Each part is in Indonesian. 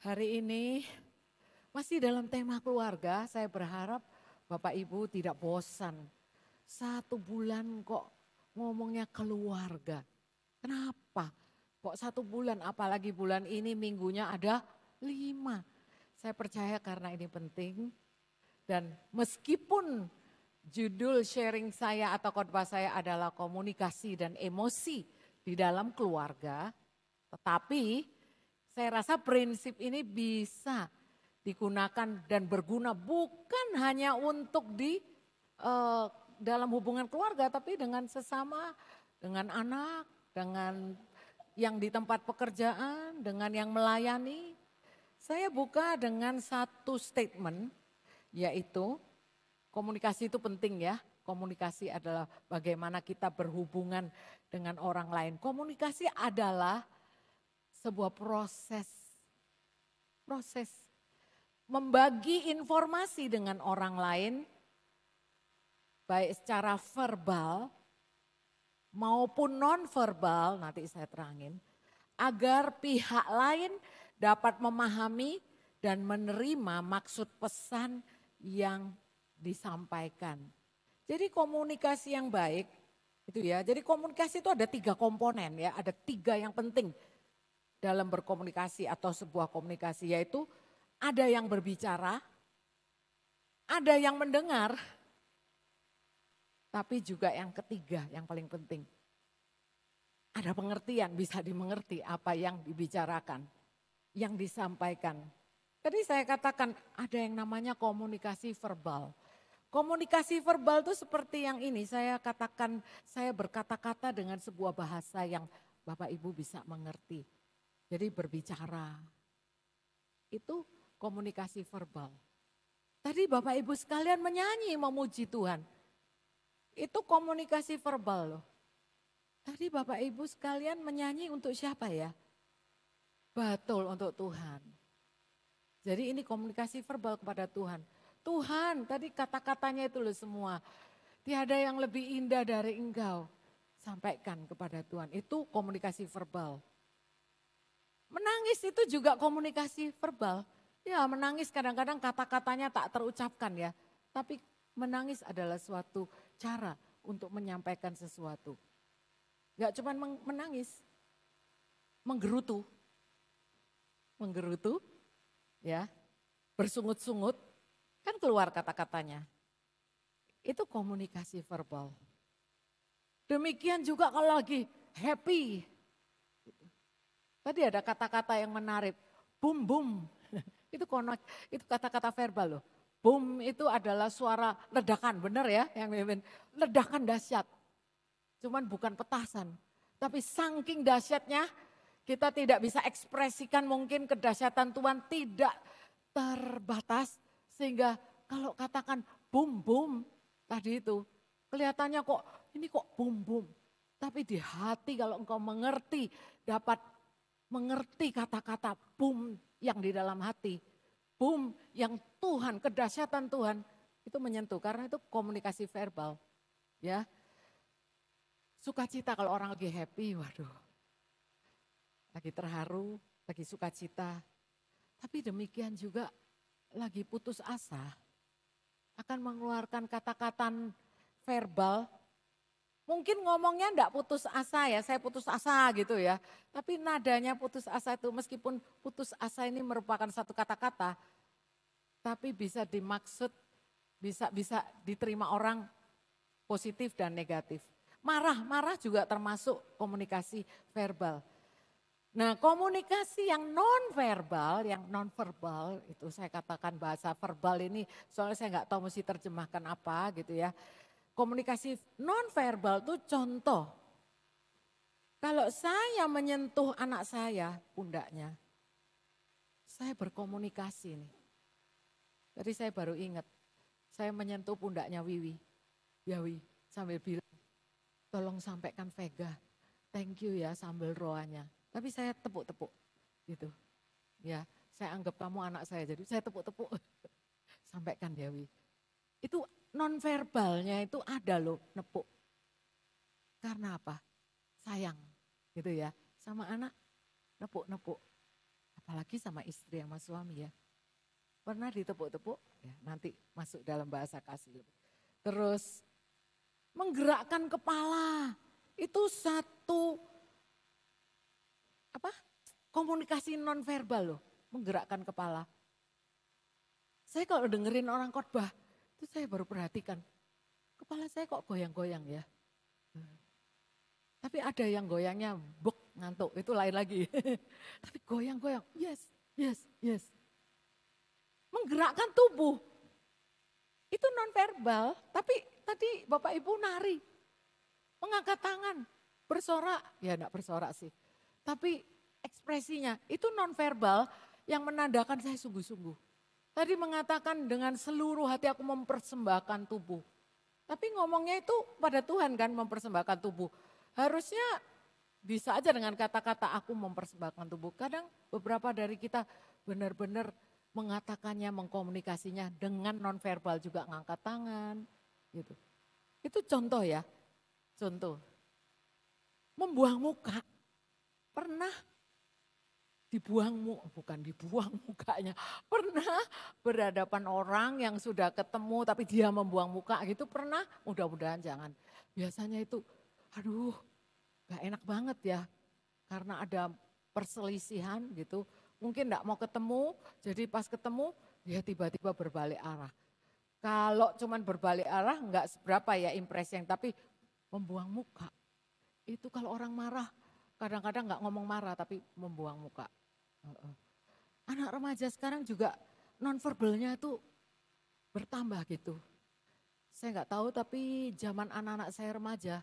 Hari ini masih dalam tema keluarga, saya berharap Bapak Ibu tidak bosan. 1 bulan kok ngomongnya keluarga. Kenapa? Kok 1 bulan, apalagi bulan ini minggunya ada 5. Saya percaya karena ini penting. Dan meskipun judul sharing saya atau khotbah saya adalah komunikasi dan emosi di dalam keluarga. Tetapi saya rasa prinsip ini bisa digunakan dan berguna bukan hanya untuk di dalam hubungan keluarga, tapi dengan sesama, dengan anak, dengan yang di tempat pekerjaan, dengan yang melayani. Saya buka dengan satu statement, yaitu komunikasi itu penting ya. Komunikasi adalah bagaimana kita berhubungan dengan orang lain. Komunikasi adalah sebuah proses membagi informasi dengan orang lain, baik secara verbal maupun non-verbal, nanti saya terangin, agar pihak lain dapat memahami dan menerima maksud pesan yang disampaikan. Jadi komunikasi yang baik, itu ya. Jadi komunikasi itu ada 3 komponen ya, ada 3 yang penting dalam berkomunikasi atau sebuah komunikasi, yaitu ada yang berbicara, ada yang mendengar, tapi juga yang ketiga yang paling penting. Ada pengertian, bisa dimengerti apa yang dibicarakan, yang disampaikan. Tadi saya katakan ada yang namanya komunikasi verbal. Komunikasi verbal itu seperti yang ini, saya katakan saya berkata-kata dengan sebuah bahasa yang Bapak Ibu bisa mengerti. Jadi berbicara, itu komunikasi verbal. Tadi Bapak Ibu sekalian menyanyi memuji Tuhan, itu komunikasi verbal loh. Tadi Bapak Ibu sekalian menyanyi untuk siapa ya? Betul, untuk Tuhan. Jadi ini komunikasi verbal kepada Tuhan. Tuhan, tadi kata-katanya itu loh semua. Tiada yang lebih indah dari Engkau. Sampaikan kepada Tuhan, itu komunikasi verbal. Menangis itu juga komunikasi verbal. Ya menangis kadang-kadang kata-katanya tak terucapkan ya. Tapi menangis adalah suatu cara untuk menyampaikan sesuatu. Gak cuma menangis, menggerutu. Menggerutu ya, bersungut-sungut, kan keluar kata-katanya. Itu komunikasi verbal. Demikian juga kalau lagi happy. Tadi ada kata-kata yang menarik, boom boom, itu kata-kata verbal loh. Boom itu adalah suara ledakan, benar ya? Yang ledakan dahsyat. Cuman bukan petasan, tapi saking dahsyatnya kita tidak bisa ekspresikan mungkin kedahsyatan Tuhan tidak terbatas. Sehingga kalau katakan boom boom tadi itu kelihatannya ini kok boom boom. Tapi di hati kalau engkau mengerti, dapat mengerti kata-kata boom yang di dalam hati. Boom yang Tuhan, kedahsyatan Tuhan itu menyentuh karena itu komunikasi verbal. Ya. Sukacita kalau orang lagi happy, waduh. Lagi terharu, lagi sukacita. Tapi demikian juga lagi putus asa akan mengeluarkan kata-kata verbal. Mungkin ngomongnya enggak putus asa ya, saya putus asa gitu ya. Tapi nadanya putus asa itu meskipun putus asa ini merupakan satu kata-kata. Tapi bisa dimaksud, bisa diterima orang positif dan negatif. Marah juga termasuk komunikasi verbal. Nah komunikasi yang non-verbal itu saya katakan bahasa verbal ini soalnya saya enggak tahu mesti terjemahkan apa gitu ya. Komunikasi non-verbal itu contoh. Kalau saya menyentuh anak saya, pundaknya, saya berkomunikasi nih. Tadi saya baru ingat, saya menyentuh pundaknya Wiwi. Ya Wi, sambil bilang, tolong sampaikan Vega, thank you ya sambil roanya. Tapi saya tepuk-tepuk gitu. Ya, saya anggap kamu anak saya, jadi saya tepuk-tepuk. Sampaikan ya Wi. Itu non-verbalnya itu ada loh, nepuk. Karena apa? Sayang gitu ya, sama anak nepuk-nepuk. Apalagi sama istri sama suami ya. Pernah ditepuk-tepuk, ya, nanti masuk dalam bahasa kasih. Terus menggerakkan kepala, itu satu komunikasi nonverbal loh, menggerakkan kepala. Saya kalau dengerin orang khotbah, itu saya baru perhatikan, kepala saya kok goyang-goyang ya. Tapi ada yang goyangnya buk ngantuk, itu lain lagi. Tapi goyang-goyang, yes, yes, yes. Menggerakkan tubuh, itu nonverbal, tapi tadi Bapak Ibu nari, mengangkat tangan, bersorak, ya enggak bersorak sih. Tapi ekspresinya itu nonverbal yang menandakan saya sungguh-sungguh. Tadi mengatakan dengan seluruh hati aku mempersembahkan tubuh. Tapi ngomongnya itu pada Tuhan kan mempersembahkan tubuh. Harusnya bisa aja dengan kata-kata aku mempersembahkan tubuh. Kadang beberapa dari kita benar-benar mengatakannya, mengkomunikasinya dengan nonverbal juga ngangkat tangan. Gitu. Itu contoh ya, contoh. Membuang muka, pernah bukan dibuang mukanya, pernah berhadapan orang yang sudah ketemu tapi dia membuang muka gitu, pernah? Mudah-mudahan jangan. Biasanya itu, aduh gak enak banget ya, karena ada perselisihan gitu, mungkin gak mau ketemu, jadi pas ketemu dia tiba-tiba berbalik arah. Kalau cuman berbalik arah gak seberapa ya impresi yang, tapi membuang muka. Itu kalau orang marah, kadang-kadang gak ngomong marah tapi membuang muka. Anak remaja sekarang juga nonverbalnya itu bertambah gitu. Saya gak tahu tapi zaman anak-anak saya remaja,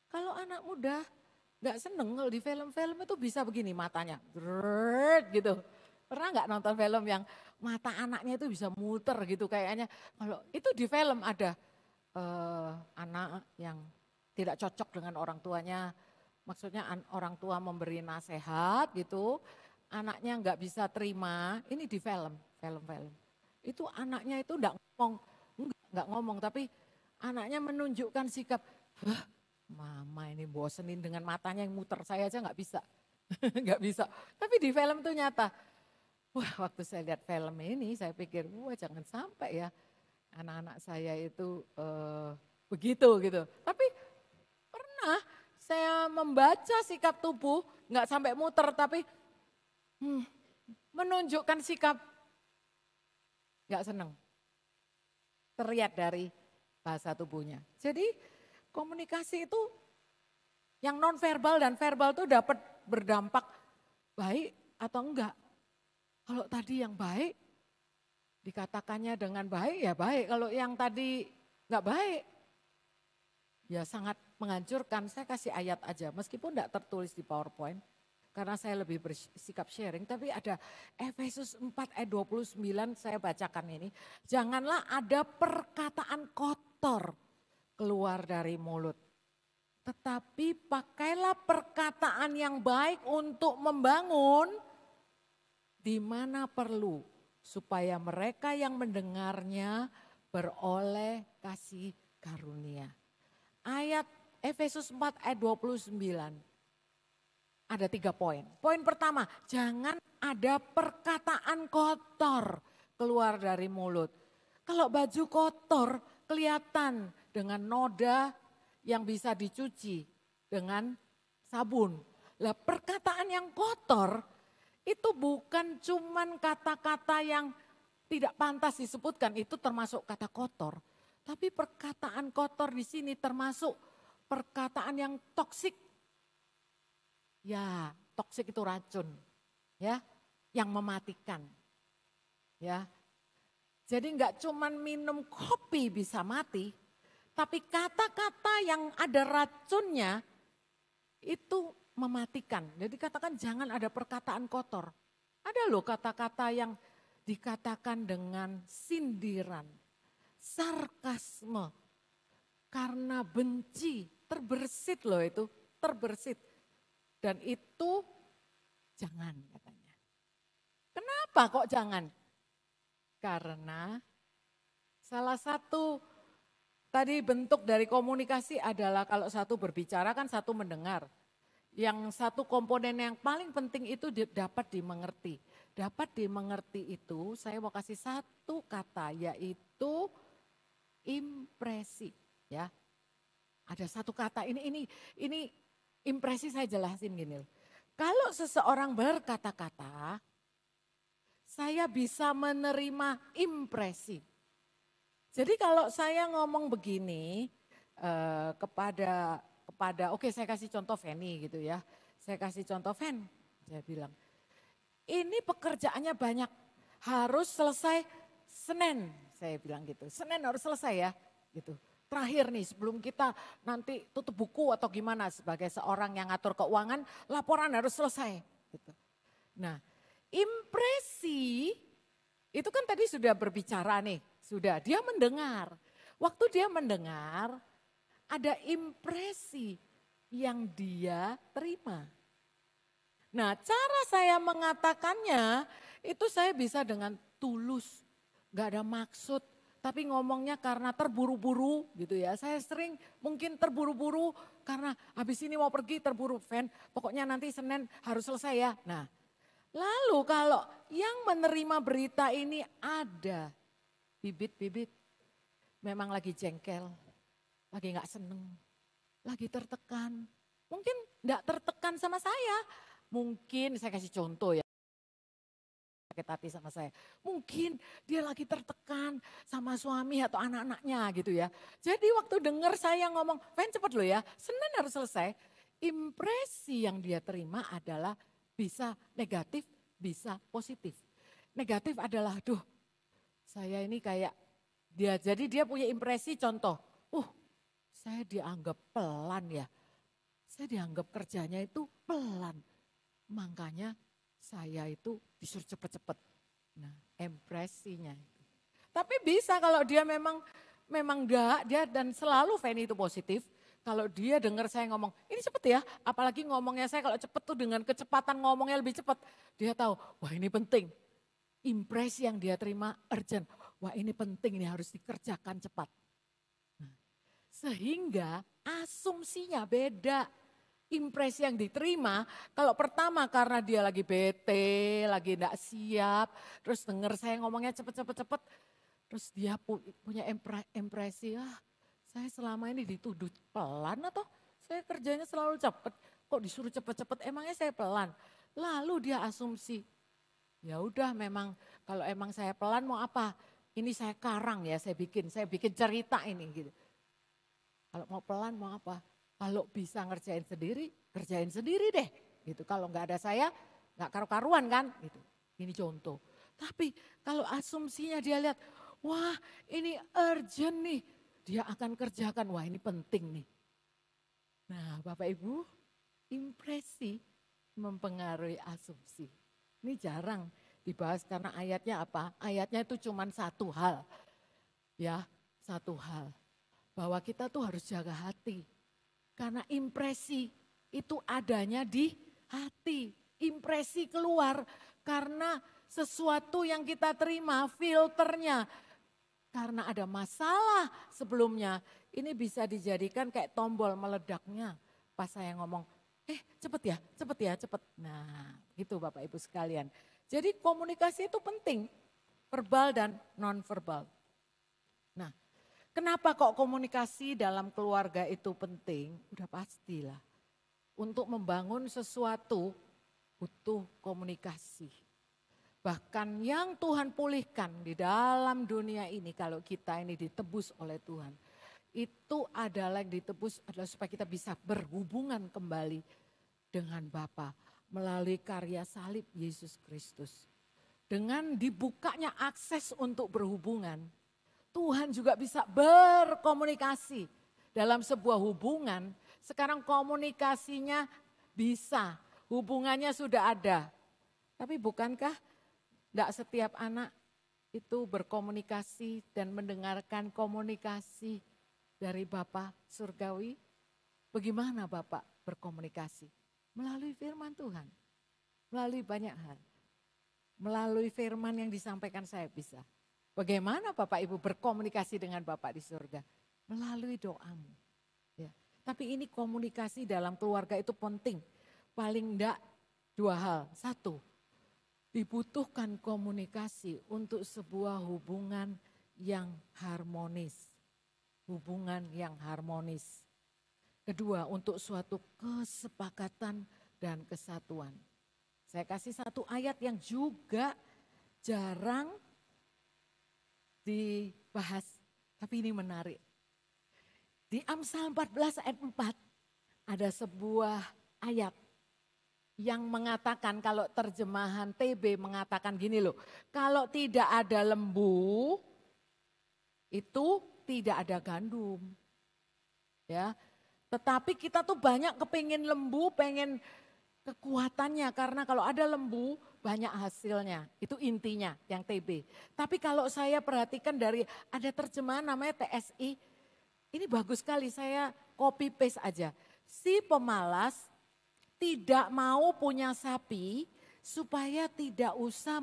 kalau anak muda gak seneng kalau di film-film itu bisa begini matanya, gitu. Pernah gak nonton film yang mata anaknya itu bisa muter gitu kayaknya. Kalau itu di film ada anak yang tidak cocok dengan orang tuanya, maksudnya orang tua memberi nasihat gitu, anaknya nggak bisa terima, ini di film. Itu anaknya itu nggak ngomong, tapi anaknya menunjukkan sikap, mama ini bosenin dengan matanya yang muter, saya aja nggak bisa, nggak bisa. Tapi di film itu nyata. Wah, waktu saya lihat film ini, saya pikir, wah jangan sampai ya anak-anak saya itu begitu gitu. Tapi pernah saya membaca sikap tubuh, nggak sampai muter, tapi menunjukkan sikap nggak seneng. Terlihat dari bahasa tubuhnya. Jadi komunikasi itu yang non-verbal dan verbal itu dapat berdampak baik atau enggak. Kalau tadi yang baik, dikatakannya dengan baik ya baik. Kalau yang tadi enggak baik, ya sangat menghancurkan. Saya kasih ayat aja, meskipun enggak tertulis di PowerPoint. Karena saya lebih bersikap sharing, tapi ada Efesus 4 ayat 29 saya bacakan ini. Janganlah ada perkataan kotor keluar dari mulut. Tetapi pakailah perkataan yang baik untuk membangun di mana perlu. Supaya mereka yang mendengarnya beroleh kasih karunia. Ayat Efesus 4 ayat 29. Ada 3 poin. Poin pertama, jangan ada perkataan kotor keluar dari mulut. Kalau baju kotor kelihatan dengan noda yang bisa dicuci dengan sabun. Lah perkataan yang kotor itu bukan cuman kata-kata yang tidak pantas disebutkan, itu termasuk kata kotor. Tapi perkataan kotor di sini termasuk perkataan yang toksik. Ya, toksik itu racun, ya, yang mematikan, ya. Jadi enggak cuman minum kopi bisa mati, tapi kata-kata yang ada racunnya itu mematikan. Jadi katakan jangan ada perkataan kotor. Ada loh kata-kata yang dikatakan dengan sindiran, sarkasme, karena benci, terbersit loh itu, terbersit. Dan itu jangan katanya. Kenapa kok jangan? Karena salah satu tadi bentuk dari komunikasi adalah kalau satu berbicara kan satu mendengar. Yang satu komponen yang paling penting itu dapat dimengerti. Dapat dimengerti itu saya mau kasih satu kata yaitu impresi, ya. Ada satu kata ini impresi saya jelasin gini. Kalau seseorang berkata-kata, saya bisa menerima impresi. Jadi kalau saya ngomong begini kepada oke saya kasih contoh Feni gitu ya. Saya kasih contoh Fen, saya bilang ini pekerjaannya banyak, harus selesai Senin, saya bilang gitu. Senin harus selesai ya, gitu. Terakhir nih sebelum kita nanti tutup buku atau gimana sebagai seorang yang ngatur keuangan, laporan harus selesai. Gitu. Nah, impresi itu kan tadi sudah berbicara nih, sudah dia mendengar. Waktu dia mendengar, ada impresi yang dia terima. Nah, cara saya mengatakannya itu saya bisa dengan tulus, gak ada maksud, tapi ngomongnya karena terburu-buru gitu ya. Saya sering mungkin terburu-buru karena habis ini mau pergi terburu, Fen, pokoknya nanti Senin harus selesai ya. Nah, lalu kalau yang menerima berita ini ada bibit-bibit memang lagi jengkel, lagi gak seneng, lagi tertekan. Mungkin gak tertekan sama saya. Mungkin saya kasih contoh ya, sakit hati sama saya. Mungkin dia lagi tertekan sama suami atau anak-anaknya gitu ya. Jadi waktu dengar saya ngomong, Fen cepet loh ya, Senin harus selesai. Impresi yang dia terima adalah bisa negatif, bisa positif. Negatif adalah, duh saya ini kayak dia, jadi dia punya impresi contoh, saya dianggap pelan ya. Saya dianggap kerjanya itu pelan. Makanya saya itu disuruh cepet-cepet. Nah, impresinya itu. Tapi bisa kalau dia memang enggak, dia dan selalu Feni itu positif. Kalau dia dengar saya ngomong, ini cepet ya, apalagi ngomongnya saya kalau cepet tuh dengan kecepatan ngomongnya lebih cepet. Dia tahu, wah ini penting. Impresi yang dia terima urgent. Wah ini penting, ini harus dikerjakan cepat. Nah, sehingga asumsinya beda. Impresi yang diterima, kalau pertama karena dia lagi bete, lagi enggak siap, terus dengar saya ngomongnya cepet, terus dia punya impresi, saya selama ini dituduh pelan atau saya kerjanya selalu cepet, kok disuruh cepet-cepet, emangnya saya pelan. Lalu dia asumsi, ya udah memang kalau emang saya pelan mau apa, ini saya karang ya, saya bikin cerita ini gitu. Kalau mau pelan mau apa? Kalau bisa ngerjain sendiri deh. Gitu. Kalau nggak ada saya, nggak karu-karuan kan. Gitu. Ini contoh. Tapi kalau asumsinya dia lihat, wah ini urgent nih. Dia akan kerjakan, wah ini penting nih. Nah Bapak Ibu, impresi mempengaruhi asumsi. Ini jarang dibahas karena ayatnya apa? Ayatnya itu cuma satu hal. Ya, satu hal. Bahwa kita tuh harus jaga hati. Karena impresi itu adanya di hati. Impresi keluar karena sesuatu yang kita terima filternya. Karena ada masalah sebelumnya. Ini bisa dijadikan kayak tombol meledaknya. Pas saya ngomong, cepet ya. Nah gitu Bapak Ibu sekalian. Jadi komunikasi itu penting. Verbal dan non-verbal. Nah, kenapa kok komunikasi dalam keluarga itu penting? Udah pastilah. Untuk membangun sesuatu butuh komunikasi. Bahkan yang Tuhan pulihkan di dalam dunia ini kalau kita ini ditebus oleh Tuhan. Itu adalah yang ditebus adalah supaya kita bisa berhubungan kembali dengan Bapa melalui karya salib Yesus Kristus. Dengan dibukanya akses untuk berhubungan. Tuhan juga bisa berkomunikasi dalam sebuah hubungan. Sekarang komunikasinya bisa, hubungannya sudah ada. Tapi bukankah tidak setiap anak itu berkomunikasi dan mendengarkan komunikasi dari Bapa Surgawi? Bagaimana Bapak berkomunikasi? Melalui firman Tuhan, melalui banyak hal. Melalui firman yang disampaikan saya bisa. Bagaimana Bapak Ibu berkomunikasi dengan Bapak di surga? Melalui doamu. Ya. Tapi ini komunikasi dalam keluarga itu penting. paling enggak dua hal. Satu, dibutuhkan komunikasi untuk sebuah hubungan yang harmonis. Hubungan yang harmonis. Kedua, untuk suatu kesepakatan dan kesatuan. Saya kasih satu ayat yang juga jarang dibahas, tapi ini menarik. Di Amsal 14 ayat 4 ada sebuah ayat yang mengatakan, kalau terjemahan TB mengatakan gini loh, kalau tidak ada lembu itu tidak ada gandum. Ya, tetapi kita tuh banyak kepingin lembu, pengen kekuatannya, karena kalau ada lembu banyak hasilnya. Itu intinya yang TB. Tapi kalau saya perhatikan dari ada terjemahan namanya TSI, ini bagus sekali, saya copy paste aja. Si pemalas tidak mau punya sapi supaya tidak usah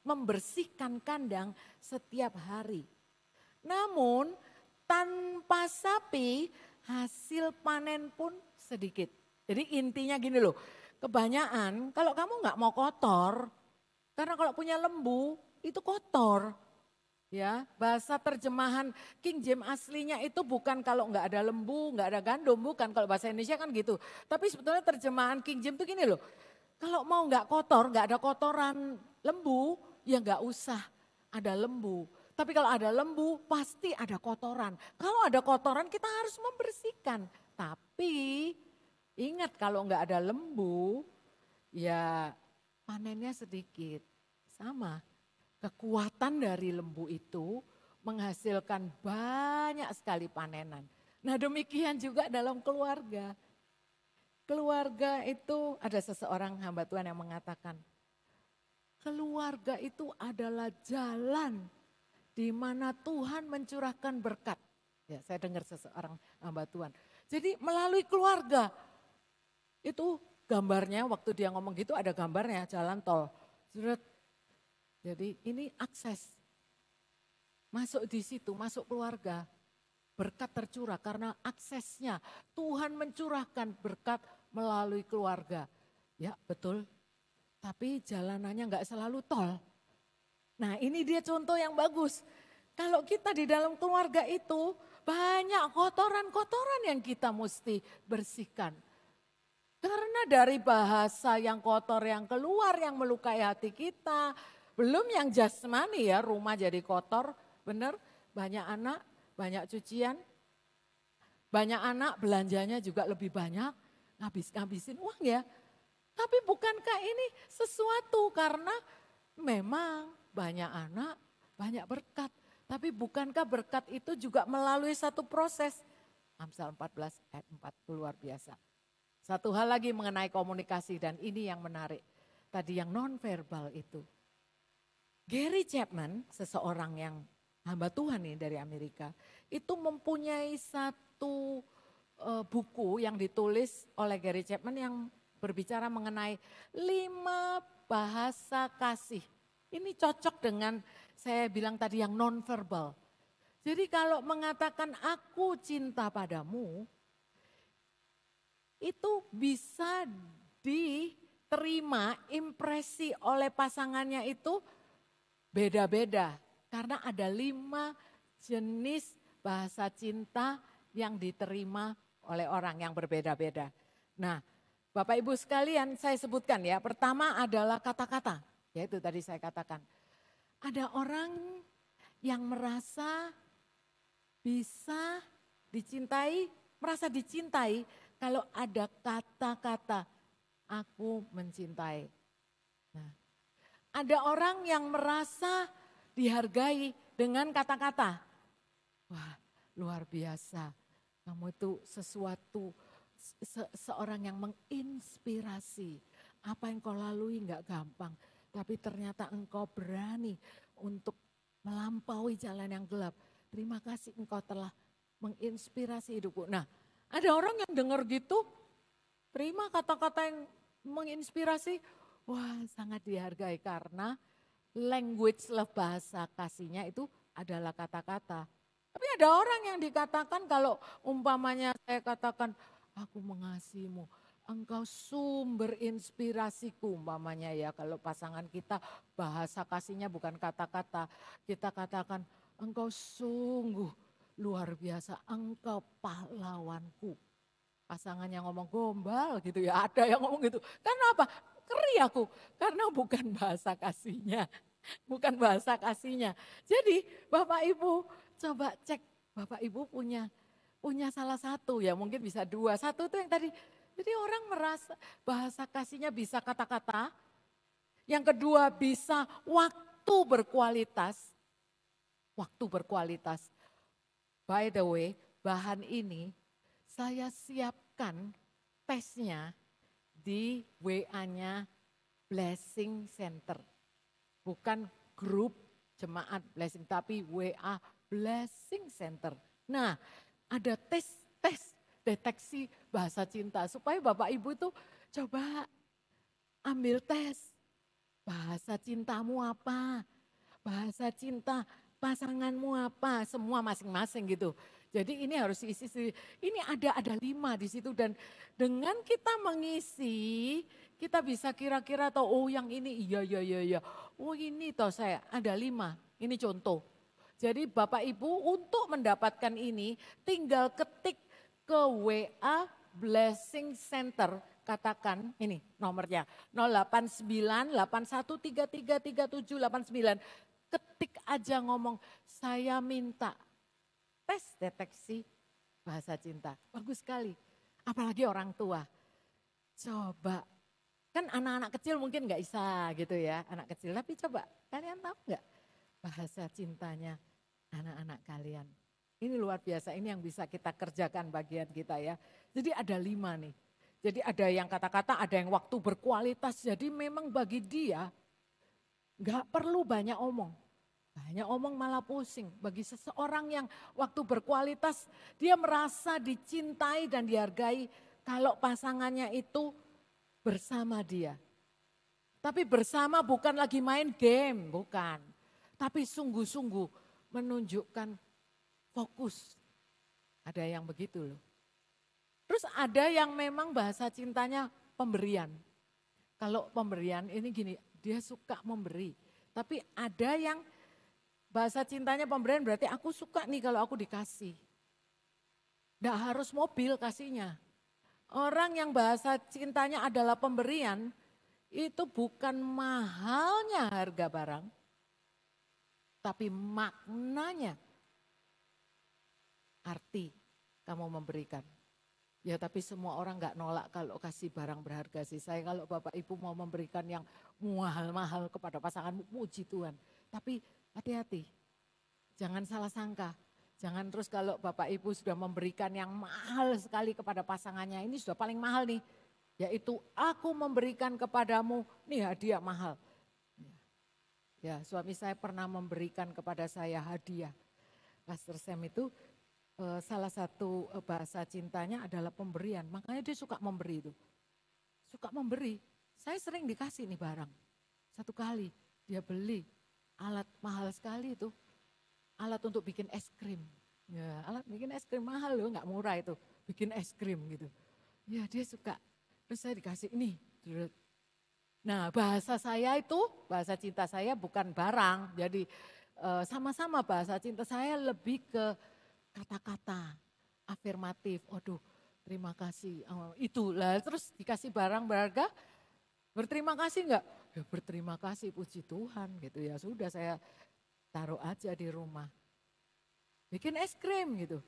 membersihkan kandang setiap hari. Namun tanpa sapi hasil panen pun sedikit. Jadi intinya gini loh, kebanyakan kalau kamu nggak mau kotor, karena kalau punya lembu itu kotor. Ya, bahasa terjemahan King James aslinya itu bukan kalau nggak ada lembu, nggak ada gandum, bukan. Kalau bahasa Indonesia kan gitu. Tapi sebetulnya terjemahan King James itu gini loh, kalau mau nggak kotor, nggak ada kotoran lembu, ya nggak usah ada lembu. Tapi kalau ada lembu pasti ada kotoran. Kalau ada kotoran kita harus membersihkan. Tapi ingat kalau nggak ada lembu, ya panennya sedikit. Sama. Kekuatan dari lembu itu menghasilkan banyak sekali panenan. Nah demikian juga dalam keluarga. Keluarga itu ada seseorang hamba Tuhan yang mengatakan, keluarga itu adalah jalan di mana Tuhan mencurahkan berkat. Ya, saya dengar seseorang hamba Tuhan. Jadi melalui keluarga, itu gambarnya waktu dia ngomong gitu ada gambarnya jalan tol. Jadi ini akses, masuk di situ, masuk keluarga, berkat tercurah karena aksesnya. Tuhan mencurahkan berkat melalui keluarga. Ya betul, tapi jalanannya nggak selalu tol. Nah ini dia contoh yang bagus. Kalau kita di dalam keluarga itu banyak kotoran-kotoran yang kita mesti bersihkan. Karena dari bahasa yang kotor yang keluar yang melukai hati kita. Belum yang jasmani ya, rumah jadi kotor, benar. Banyak anak, banyak cucian. Banyak anak belanjanya juga lebih banyak, ngabisin uang ya. Tapi bukankah ini sesuatu karena memang banyak anak, banyak berkat. Tapi bukankah berkat itu juga melalui satu proses. Amsal 14 ayat 4 luar biasa. Satu hal lagi mengenai komunikasi dan ini yang menarik. Tadi yang non-verbal itu. Gary Chapman, seseorang yang hamba Tuhan nih dari Amerika, itu mempunyai satu buku yang ditulis oleh Gary Chapman yang berbicara mengenai 5 bahasa kasih. Ini cocok dengan saya bilang tadi yang non-verbal. Jadi kalau mengatakan aku cinta padamu, itu bisa diterima impresi oleh pasangannya itu beda-beda karena ada 5 jenis bahasa cinta yang diterima oleh orang yang berbeda-beda. Nah Bapak Ibu sekalian saya sebutkan ya, pertama adalah kata-kata, yaitu tadi saya katakan. Ada orang yang merasa bisa dicintai, merasa dicintai kalau ada kata-kata aku mencintai. Nah, ada orang yang merasa dihargai dengan kata-kata. Wah luar biasa, kamu itu sesuatu, seorang yang menginspirasi. Apa yang kau lalui gak gampang, tapi ternyata engkau berani untuk melampaui jalan yang gelap. Terima kasih engkau telah menginspirasi hidupku. Nah ada orang yang dengar gitu, terima kata-kata yang menginspirasi. Wah sangat dihargai karena language love bahasa kasihnya itu adalah kata-kata. Tapi ada orang yang dikatakan kalau umpamanya saya katakan aku mengasihimu, engkau sumber inspirasiku umpamanya ya. Kalau pasangan kita bahasa kasihnya bukan kata-kata, kita katakan engkau sungguh luar biasa, engkau pahlawanku. Pasangannya ngomong gombal gitu ya, ada yang ngomong gitu. Karena apa? Keri aku, karena bukan bahasa kasihnya. Bukan bahasa kasihnya. Jadi Bapak Ibu coba cek, Bapak Ibu punya salah satu ya, mungkin bisa dua. Satu itu yang tadi, jadi orang merasa bahasa kasihnya bisa kata-kata. Yang kedua bisa waktu berkualitas. Waktu berkualitas. By the way, bahan ini saya siapkan tesnya di WA-nya Blessing Center. Bukan grup jemaat Blessing, tapi WA Blessing Center. Nah, ada tes deteksi bahasa cinta supaya Bapak Ibu itu coba ambil tes. Bahasa cintamu apa? Bahasa cinta pasanganmu apa? Semua masing-masing gitu. Jadi ini harus diisi, ini ada 5 di situ dan dengan kita mengisi, kita bisa kira-kira tahu oh yang ini iya. Oh ini toh saya ada 5, ini contoh. Jadi Bapak Ibu untuk mendapatkan ini tinggal ketik ke WA Blessing Center, katakan ini nomornya 08981333789. Ketik aja ngomong saya minta tes deteksi bahasa cinta. Bagus sekali. Apalagi orang tua. Coba. Kan anak-anak kecil mungkin nggak bisa gitu ya. Anak kecil. Tapi coba kalian tahu nggak bahasa cintanya anak-anak kalian. Ini luar biasa. Ini yang bisa kita kerjakan bagian kita ya. Jadi ada 5 nih. Jadi ada yang kata-kata, ada yang waktu berkualitas. Jadi memang bagi dia nggak perlu banyak omong. Banyak omong malah pusing. Bagi seseorang yang waktu berkualitas, dia merasa dicintai dan dihargai kalau pasangannya itu bersama dia. Tapi bersama bukan lagi main game, bukan. Tapi sungguh-sungguh menunjukkan fokus. Ada yang begitu loh. Terus ada yang memang bahasa cintanya pemberian. Kalau pemberian ini gini, dia suka memberi. Tapi ada yang bahasa cintanya pemberian berarti aku suka nih kalau aku dikasih. Nggak harus mobil kasihnya. Orang yang bahasa cintanya adalah pemberian, itu bukan mahalnya harga barang, tapi maknanya, arti kamu memberikan. Ya tapi semua orang nggak nolak kalau kasih barang berharga sih. Saya kalau Bapak Ibu mau memberikan yang mahal-mahal kepada pasanganmu, puji Tuhan. Tapi hati-hati, jangan salah sangka. Jangan terus kalau Bapak Ibu sudah memberikan yang mahal sekali kepada pasangannya, ini sudah paling mahal nih. Yaitu aku memberikan kepadamu, nih hadiah mahal. Ya suami saya pernah memberikan kepada saya hadiah. Pastor Sam itu salah satu bahasa cintanya adalah pemberian. Makanya dia suka memberi itu. Suka memberi. Saya sering dikasih nih barang. Satu kali dia beli alat mahal sekali itu. Alat untuk bikin es krim. Ya, alat bikin es krim mahal loh, nggak murah itu. Bikin es krim gitu. Ya dia suka. Terus saya dikasih ini. Nah bahasa saya itu, bahasa cinta saya bukan barang. Jadi sama-sama bahasa cinta saya lebih ke kata-kata afirmatif. Aduh terima kasih. Itulah terus dikasih barang berharga. Berterima kasih enggak? Ya berterima kasih puji Tuhan gitu ya. Sudah saya taruh aja di rumah. Bikin es krim gitu.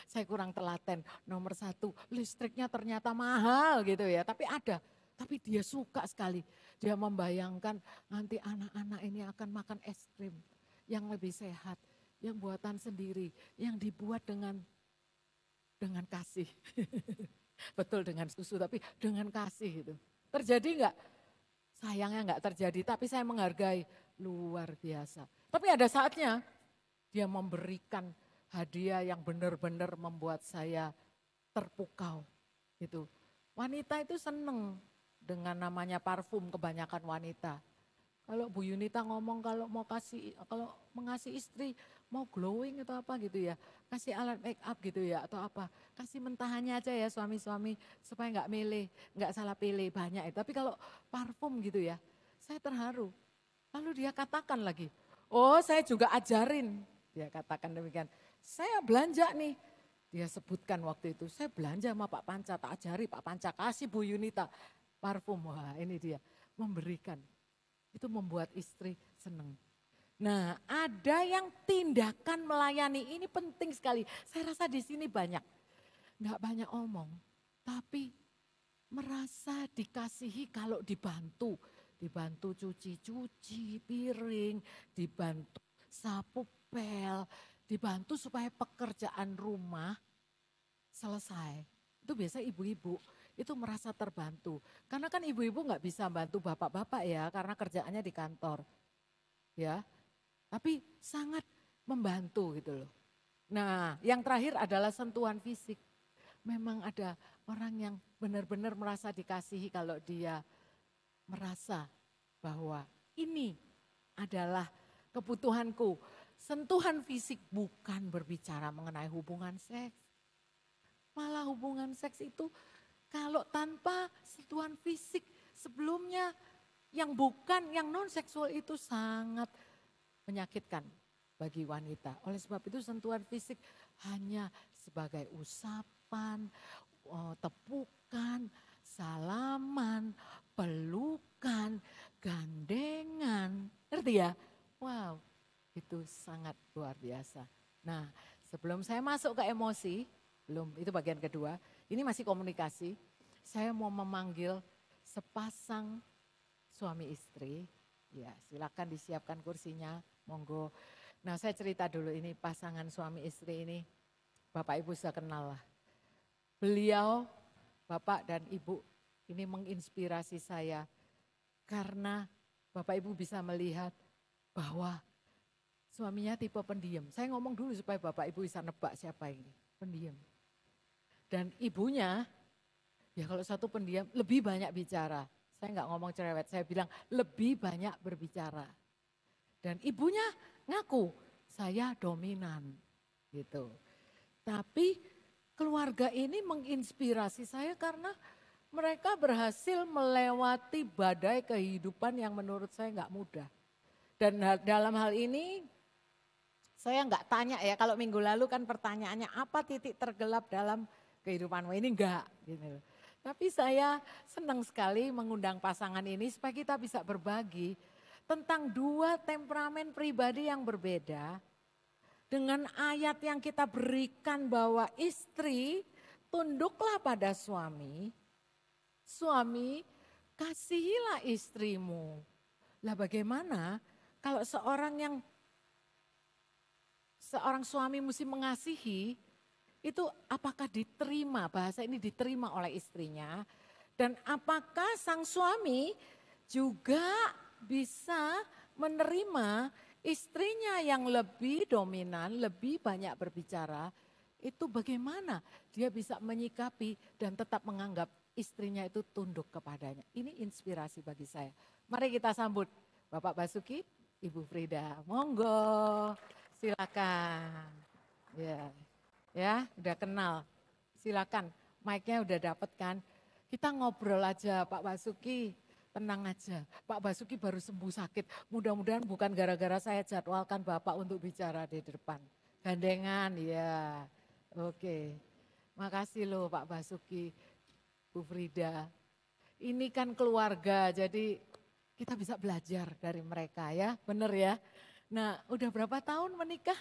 Saya kurang telaten. Nomor 1 listriknya ternyata mahal gitu ya. Tapi ada. Tapi dia suka sekali. Dia membayangkan nanti anak-anak ini akan makan es krim yang lebih sehat. Yang buatan sendiri. Yang dibuat dengan kasih. Betul dengan susu tapi dengan kasih gitu. Terjadi enggak? Sayangnya enggak terjadi tapi saya menghargai. Luar biasa. Tapi ada saatnya dia memberikan hadiah yang benar-benar membuat saya terpukau. Gitu. Wanita itu seneng dengan namanya parfum kebanyakan wanita. Kalau Bu Yunita ngomong kalau mengasihi istri mau glowing atau apa gitu ya, kasih alat make up gitu ya atau apa, kasih mentahannya aja ya suami-suami supaya nggak milih, nggak salah pilih banyak. Tapi kalau parfum gitu ya, saya terharu. Lalu dia katakan lagi, oh saya juga ajarin, dia katakan demikian. Saya belanja nih, dia sebutkan waktu itu, saya belanja sama Pak Panca, tak ajari Pak Panca, kasih Bu Yunita parfum. Wah ini dia, memberikan. Itu membuat istri senang. Nah, ada yang tindakan melayani, ini penting sekali. Saya rasa di sini banyak, nggak banyak omong, tapi merasa dikasihi kalau dibantu. Dibantu cuci-cuci piring, dibantu sapu pel, dibantu supaya pekerjaan rumah selesai. Itu biasa ibu-ibu itu merasa terbantu. Karena kan ibu-ibu nggak bisa bantu bapak-bapak ya karena kerjaannya di kantor. Ya, tapi sangat membantu gitu loh. Nah yang terakhir adalah sentuhan fisik. Memang ada orang yang benar-benar merasa dikasihi kalau dia merasa bahwa ini adalah kebutuhanku. Sentuhan fisik bukan berbicara mengenai hubungan seks. Malah hubungan seks itu kalau tanpa sentuhan fisik sebelumnya yang bukan, yang non seksual itu sangat menyakitkan bagi wanita. Oleh sebab itu sentuhan fisik hanya sebagai usapan, tepukan, salaman, pelukan, gandengan. Ngerti ya? Wow, itu sangat luar biasa. Nah, sebelum saya masuk ke emosi, belum, itu bagian kedua. Ini masih komunikasi. Saya mau memanggil sepasang suami istri. Ya, silakan disiapkan kursinya, monggo. Nah, saya cerita dulu ini pasangan suami istri ini. Bapak Ibu sudah kenal lah. Beliau, Bapak dan Ibu, ini menginspirasi saya. Karena Bapak Ibu bisa melihat bahwa suaminya tipe pendiam. Saya ngomong dulu supaya Bapak Ibu bisa nebak siapa ini, pendiam. Dan ibunya, ya kalau satu pendiam lebih banyak bicara. Saya nggak ngomong cerewet, saya bilang lebih banyak berbicara. Dan ibunya ngaku, saya dominan gitu. Tapi keluarga ini menginspirasi saya karena mereka berhasil melewati badai kehidupan yang menurut saya nggak mudah. Dan dalam hal ini saya nggak tanya ya, kalau minggu lalu kan pertanyaannya apa titik tergelap dalam kehidupanmu, ini enggak gitu. Tapi saya senang sekali mengundang pasangan ini supaya kita bisa berbagi tentang dua temperamen pribadi yang berbeda. Dengan ayat yang kita berikan bahwa istri tunduklah pada suami, suami kasihilah istrimu. Lah bagaimana kalau seorang suami mesti mengasihi, itu apakah diterima, bahasa ini diterima oleh istrinya, dan apakah sang suami juga bisa menerima istrinya yang lebih dominan, lebih banyak berbicara, itu bagaimana dia bisa menyikapi dan tetap menganggap istrinya itu tunduk kepadanya. Ini inspirasi bagi saya. Mari kita sambut Bapak Basuki, Ibu Frida. Monggo, silakan. Ya. Ya, udah kenal. Silakan, mic-nya udah dapet kan. Kita ngobrol aja Pak Basuki, tenang aja. Pak Basuki baru sembuh sakit. Mudah-mudahan bukan gara-gara saya jadwalkan Bapak untuk bicara di depan. Gandengan, ya. Oke. Makasih loh Pak Basuki, Bu Frida. Ini kan keluarga, jadi kita bisa belajar dari mereka ya, bener ya. Nah, udah berapa tahun menikah?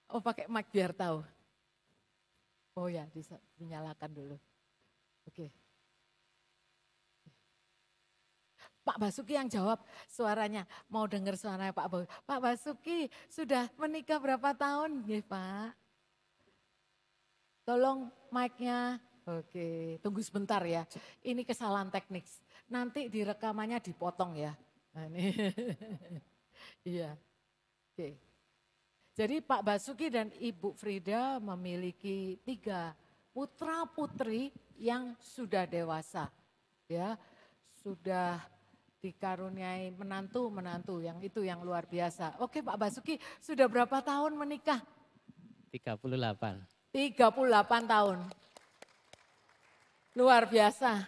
Oh pakai mic biar tahu. Oh ya, dinyalakan dulu. Oke. Pak Basuki yang jawab suaranya. Mau dengar suaranya Pak Basuki. Pak Basuki sudah menikah berapa tahun? Ya Pak. Tolong mic-nya. Oke, tunggu sebentar ya. Ini kesalahan teknik. Nanti di rekamannya dipotong ya. Nah, ini. Iya. Oke. Jadi Pak Basuki dan Ibu Frida memiliki 3 putra putri yang sudah dewasa. Ya, sudah dikaruniai menantu yang itu yang luar biasa. Oke Pak Basuki, sudah berapa tahun menikah? 38. 38 tahun. Luar biasa.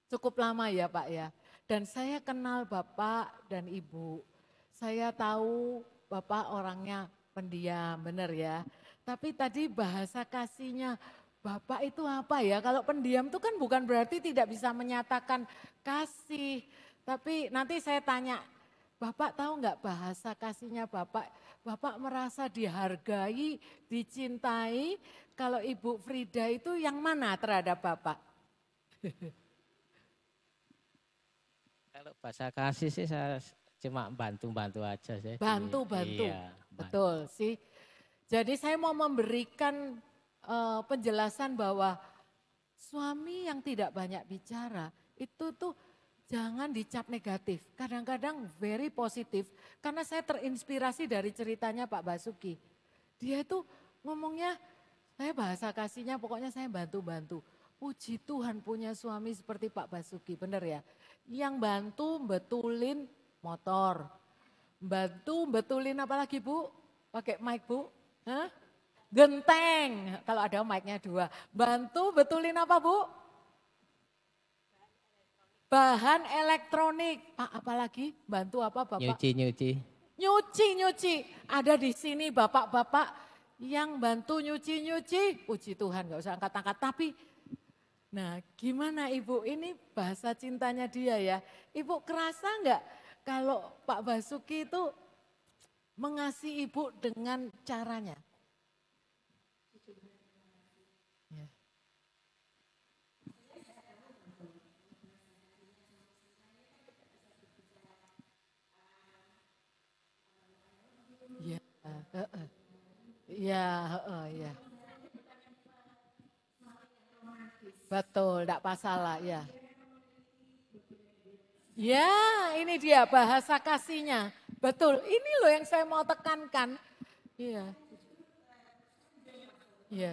Cukup lama ya Pak ya. Dan saya kenal Bapak dan Ibu. Saya tahu Bapak orangnya pendiam, benar ya. Tapi tadi bahasa kasihnya Bapak itu apa ya? Kalau pendiam itu kan bukan berarti tidak bisa menyatakan kasih. Tapi nanti saya tanya, Bapak tahu nggak bahasa kasihnya Bapak? Bapak merasa dihargai, dicintai. Kalau Ibu Frida itu yang mana terhadap Bapak? Kalau bahasa kasih sih saya cuma bantu-bantu aja sih. Bantu-bantu, Iya, betul sih. Jadi saya mau memberikan penjelasan bahwa suami yang tidak banyak bicara itu tuh jangan dicap negatif. Kadang-kadang very positif karena saya terinspirasi dari ceritanya Pak Basuki. Dia itu ngomongnya, saya bahasa kasihnya pokoknya saya bantu-bantu. Puji Tuhan punya suami seperti Pak Basuki, benar ya. Yang bantu betulin motor. Bantu betulin apa lagi Bu? Pakai mic Bu? Hah? Genteng, kalau ada mic-nya 2. Bantu betulin apa Bu? Bahan elektronik. Pak apalagi? Bantu apa Bapak? Nyuci. Nyuci. Ada di sini bapak-bapak yang bantu nyuci. Puji Tuhan gak usah angkat-angkat. Tapi nah gimana Ibu, ini bahasa cintanya dia ya. Ibu kerasa nggak kalau Pak Basuki itu mengasihi Ibu dengan caranya? Ya, ya, ya. Betul, enggak masalah ya. Ya, ini dia bahasa kasihnya. Betul, ini loh yang saya mau tekankan. Iya. Iya.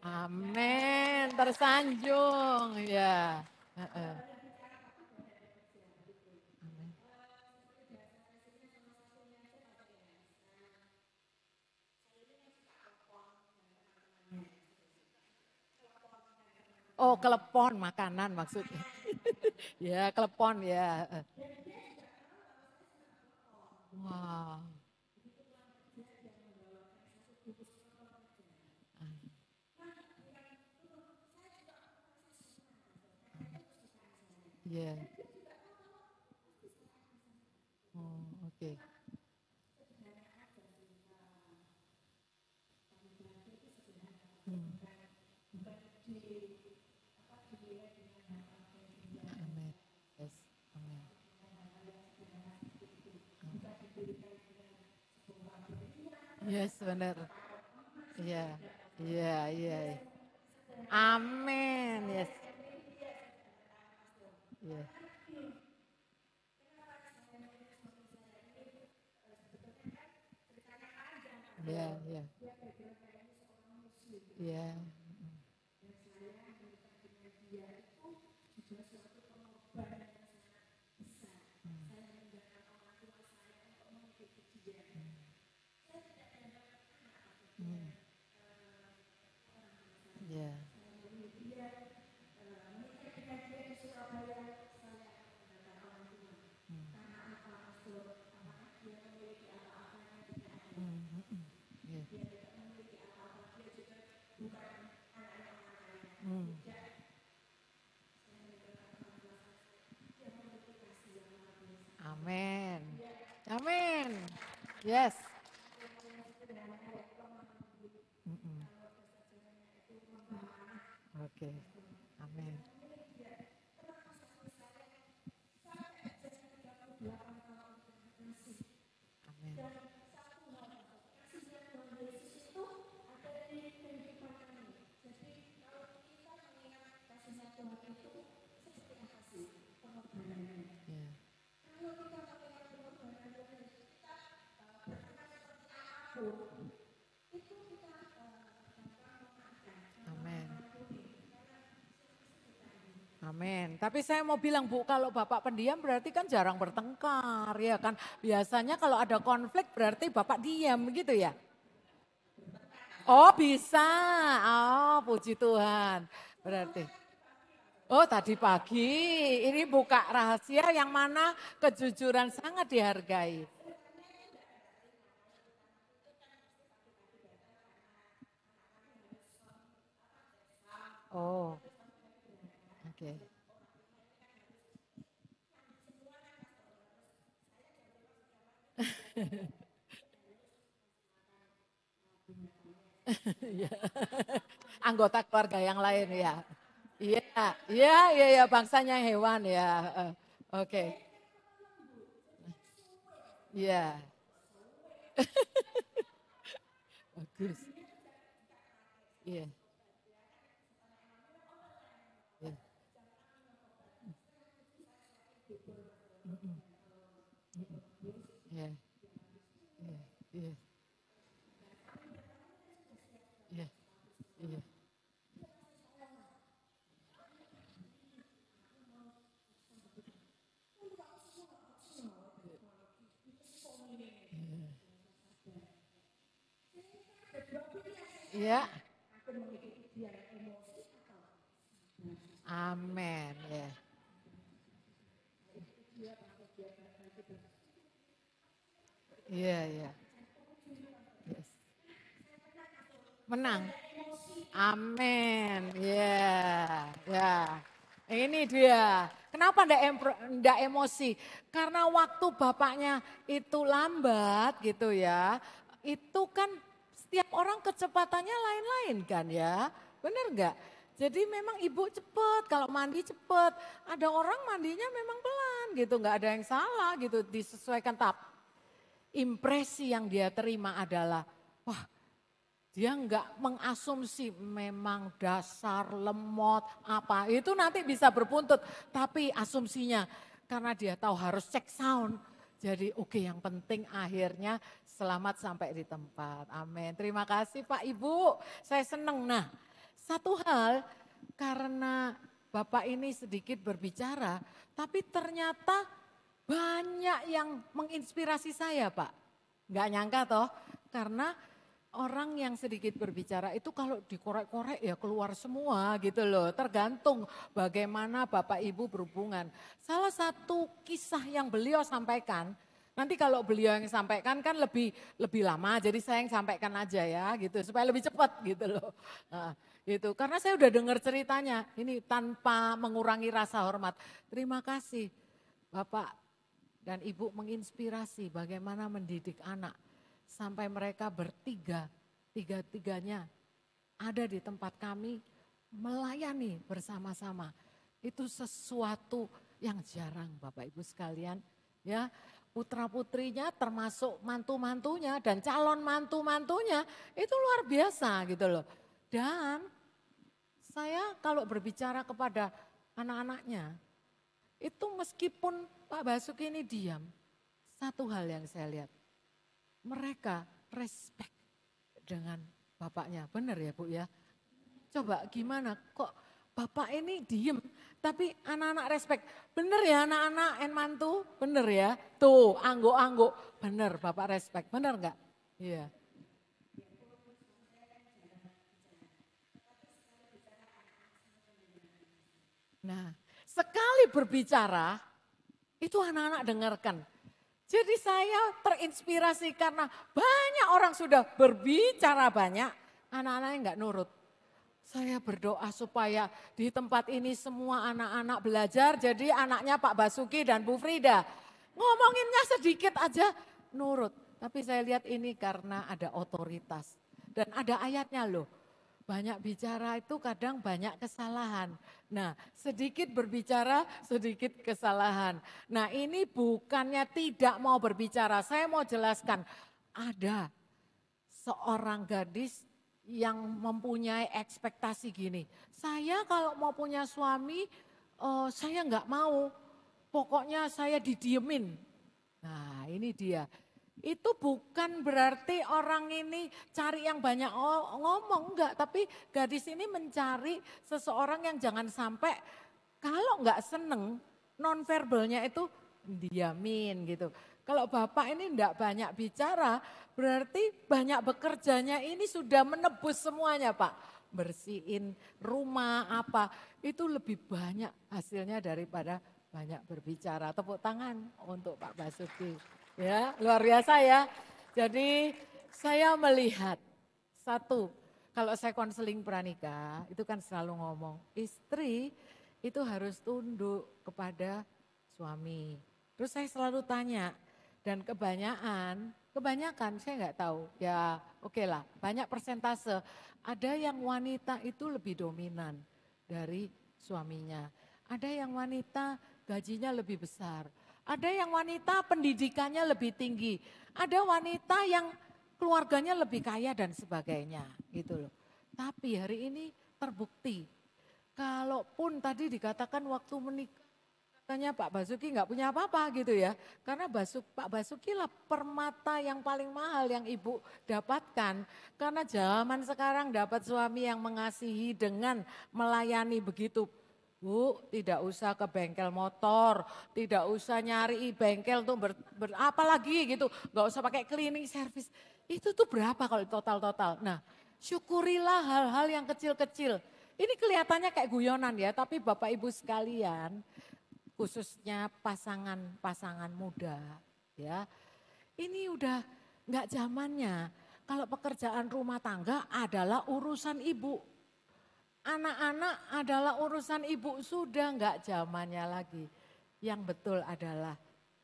Amin, tersanjung. Ya. Oh, kelepon makanan maksudnya. Ya, kelepon ya. Wow. Ya. Oh, oke. Amin. Yes. Amin. Yes, benar. Iya. Iya. Amin. Yes. Iya. Iya. Iya. Iya. Iya. Amin. Amin. Yes. Oke. Amin. Amin. Ya. Amin. Amin. Tapi saya mau bilang Bu, kalau Bapak pendiam berarti kan jarang bertengkar ya kan. Biasanya kalau ada konflik berarti Bapak diam gitu ya. Oh bisa, oh puji Tuhan. Berarti, oh tadi pagi ini buka rahasia yang mana kejujuran sangat dihargai. Oh, oke. Iya. Anggota keluarga yang lain ya. Iya, iya, iya, iya, bangsanya hewan ya. Oke, iya, bagus. Iya, iya, iya, iya, iya, iya, iya. Iya, amin ya. Iya, iya. Yes. Menang. Amin. Ya, ya. Ini dia. Kenapa ndak emosi? Karena waktu bapaknya itu lambat gitu ya. Itu kan setiap orang kecepatannya lain-lain kan ya. Benar enggak? Jadi memang ibu cepet, kalau mandi cepet. Ada orang mandinya memang pelan gitu, enggak ada yang salah gitu, disesuaikan. Tapi impresi yang dia terima adalah, wah dia enggak mengasumsi memang dasar lemot apa. Itu nanti bisa berbuntut. Tapi asumsinya karena dia tahu harus cek sound. Jadi oke, yang penting akhirnya selamat sampai di tempat. Amin. Terima kasih Pak Ibu. Saya senang. Nah satu hal karena Bapak ini sedikit berbicara. Tapi ternyata banyak yang menginspirasi saya Pak. Enggak nyangka toh. Karena orang yang sedikit berbicara itu kalau dikorek-korek ya keluar semua gitu loh. Tergantung bagaimana Bapak Ibu berhubungan. Salah satu kisah yang beliau sampaikan, nanti kalau beliau yang sampaikan kan lebih lama, jadi saya yang sampaikan aja ya gitu supaya lebih cepat gitu loh. Nah, gitu. Karena saya udah dengar ceritanya, ini tanpa mengurangi rasa hormat. Terima kasih Bapak dan Ibu menginspirasi bagaimana mendidik anak. Sampai mereka bertiga, tiga-tiganya ada di tempat kami melayani bersama-sama. Itu sesuatu yang jarang Bapak Ibu sekalian. Ya, putra-putrinya termasuk mantu-mantunya dan calon mantu-mantunya itu luar biasa gitu loh. Dan saya kalau berbicara kepada anak-anaknya, itu meskipun Pak Basuki ini diam, satu hal yang saya lihat, mereka respect dengan bapaknya. Benar ya Bu ya? Coba gimana kok bapak ini diem tapi anak-anak respect. Benar ya anak-anak en mantu? Benar ya? Tuh anggo-anggo. Benar bapak respect. Benar enggak? Iya. Nah sekali berbicara itu anak-anak dengarkan. Jadi saya terinspirasi karena banyak orang sudah berbicara banyak, anak-anaknya enggak nurut. Saya berdoa supaya di tempat ini semua anak-anak belajar, jadi anaknya Pak Basuki dan Bu Frida. Ngomonginnya sedikit aja nurut. Tapi saya lihat ini karena ada otoritas. Dan ada ayatnya loh, banyak bicara itu kadang banyak kesalahan. Nah sedikit berbicara sedikit kesalahan. Nah ini bukannya tidak mau berbicara, saya mau jelaskan. Ada seorang gadis yang mempunyai ekspektasi gini. Saya kalau mau punya suami, saya nggak mau. Pokoknya saya didiemin. Nah ini dia. Itu bukan berarti orang ini cari yang banyak ngomong, enggak. Tapi gadis ini mencari seseorang yang jangan sampai Kalau nggak seneng, nonverbalnya itu diamin gitu. Kalau Bapak ini enggak banyak bicara, berarti banyak bekerjanya ini sudah menebus semuanya Pak. Bersihin rumah apa, itu lebih banyak hasilnya daripada banyak berbicara. Tepuk tangan untuk Pak Basuki. Ya, luar biasa ya. Jadi saya melihat satu, kalau saya konseling pranikah itu kan selalu ngomong, istri itu harus tunduk kepada suami. Terus saya selalu tanya, dan kebanyakan saya nggak tahu, ya oke lah, banyak persentase. Ada yang wanita itu lebih dominan dari suaminya. Ada yang wanita gajinya lebih besar. Ada yang wanita pendidikannya lebih tinggi. Ada wanita yang keluarganya lebih kaya dan sebagainya gitu loh. Tapi hari ini terbukti, kalaupun tadi dikatakan waktu menikah, katanya Pak Basuki nggak punya apa-apa gitu ya. Karena Pak Basuki lah permata yang paling mahal yang ibu dapatkan. Karena zaman sekarang dapat suami yang mengasihi dengan melayani begitu. Bu, tidak usah ke bengkel motor, tidak usah nyari bengkel tuh apa lagi gitu. Nggak usah pakai cleaning service. Itu tuh berapa kalau total-total. Nah, syukurilah hal-hal yang kecil-kecil. Ini kelihatannya kayak guyonan ya, tapi Bapak Ibu sekalian, khususnya pasangan-pasangan muda ya. Ini udah nggak zamannya. Kalau pekerjaan rumah tangga adalah urusan ibu. Anak-anak adalah urusan ibu, sudah nggak zamannya lagi. Yang betul adalah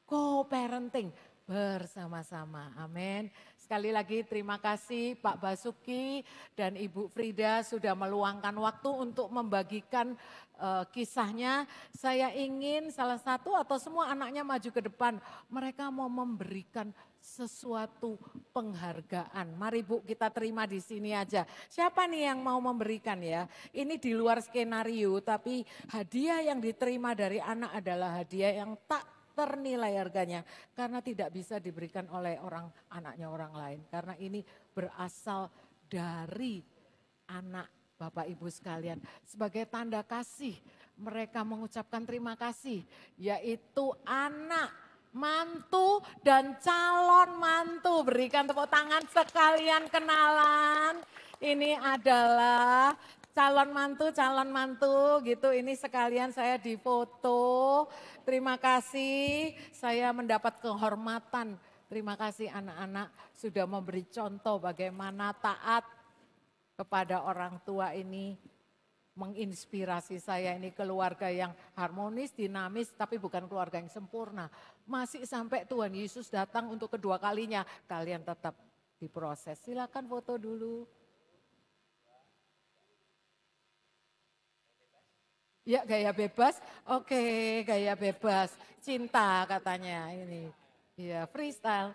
co-parenting bersama-sama. Amin. Sekali lagi terima kasih Pak Basuki dan Ibu Frida sudah meluangkan waktu untuk membagikan kisahnya. Saya ingin salah satu atau semua anaknya maju ke depan. Mereka mau memberikan sesuatu penghargaan. Mari Bu kita terima di sini aja. Siapa nih yang mau memberikan ya? Ini di luar skenario tapi hadiah yang diterima dari anak adalah hadiah yang tak ternilai harganya karena tidak bisa diberikan oleh anaknya orang lain karena ini berasal dari anak Bapak Ibu sekalian sebagai tanda kasih mereka mengucapkan terima kasih yaitu anak, mantu dan calon mantu. Berikan tepuk tangan sekalian kenalan. Ini adalah calon mantu gitu. Ini sekalian saya difoto. Terima kasih saya mendapat kehormatan. Terima kasih anak-anak sudah memberi contoh bagaimana taat kepada orang tua ini. Menginspirasi saya ini keluarga yang harmonis, dinamis tapi bukan keluarga yang sempurna. Masih sampai Tuhan Yesus datang untuk kedua kalinya kalian tetap diproses. Silakan foto dulu. Ya gaya bebas, oke gaya bebas, cinta katanya ini. Iya freestyle.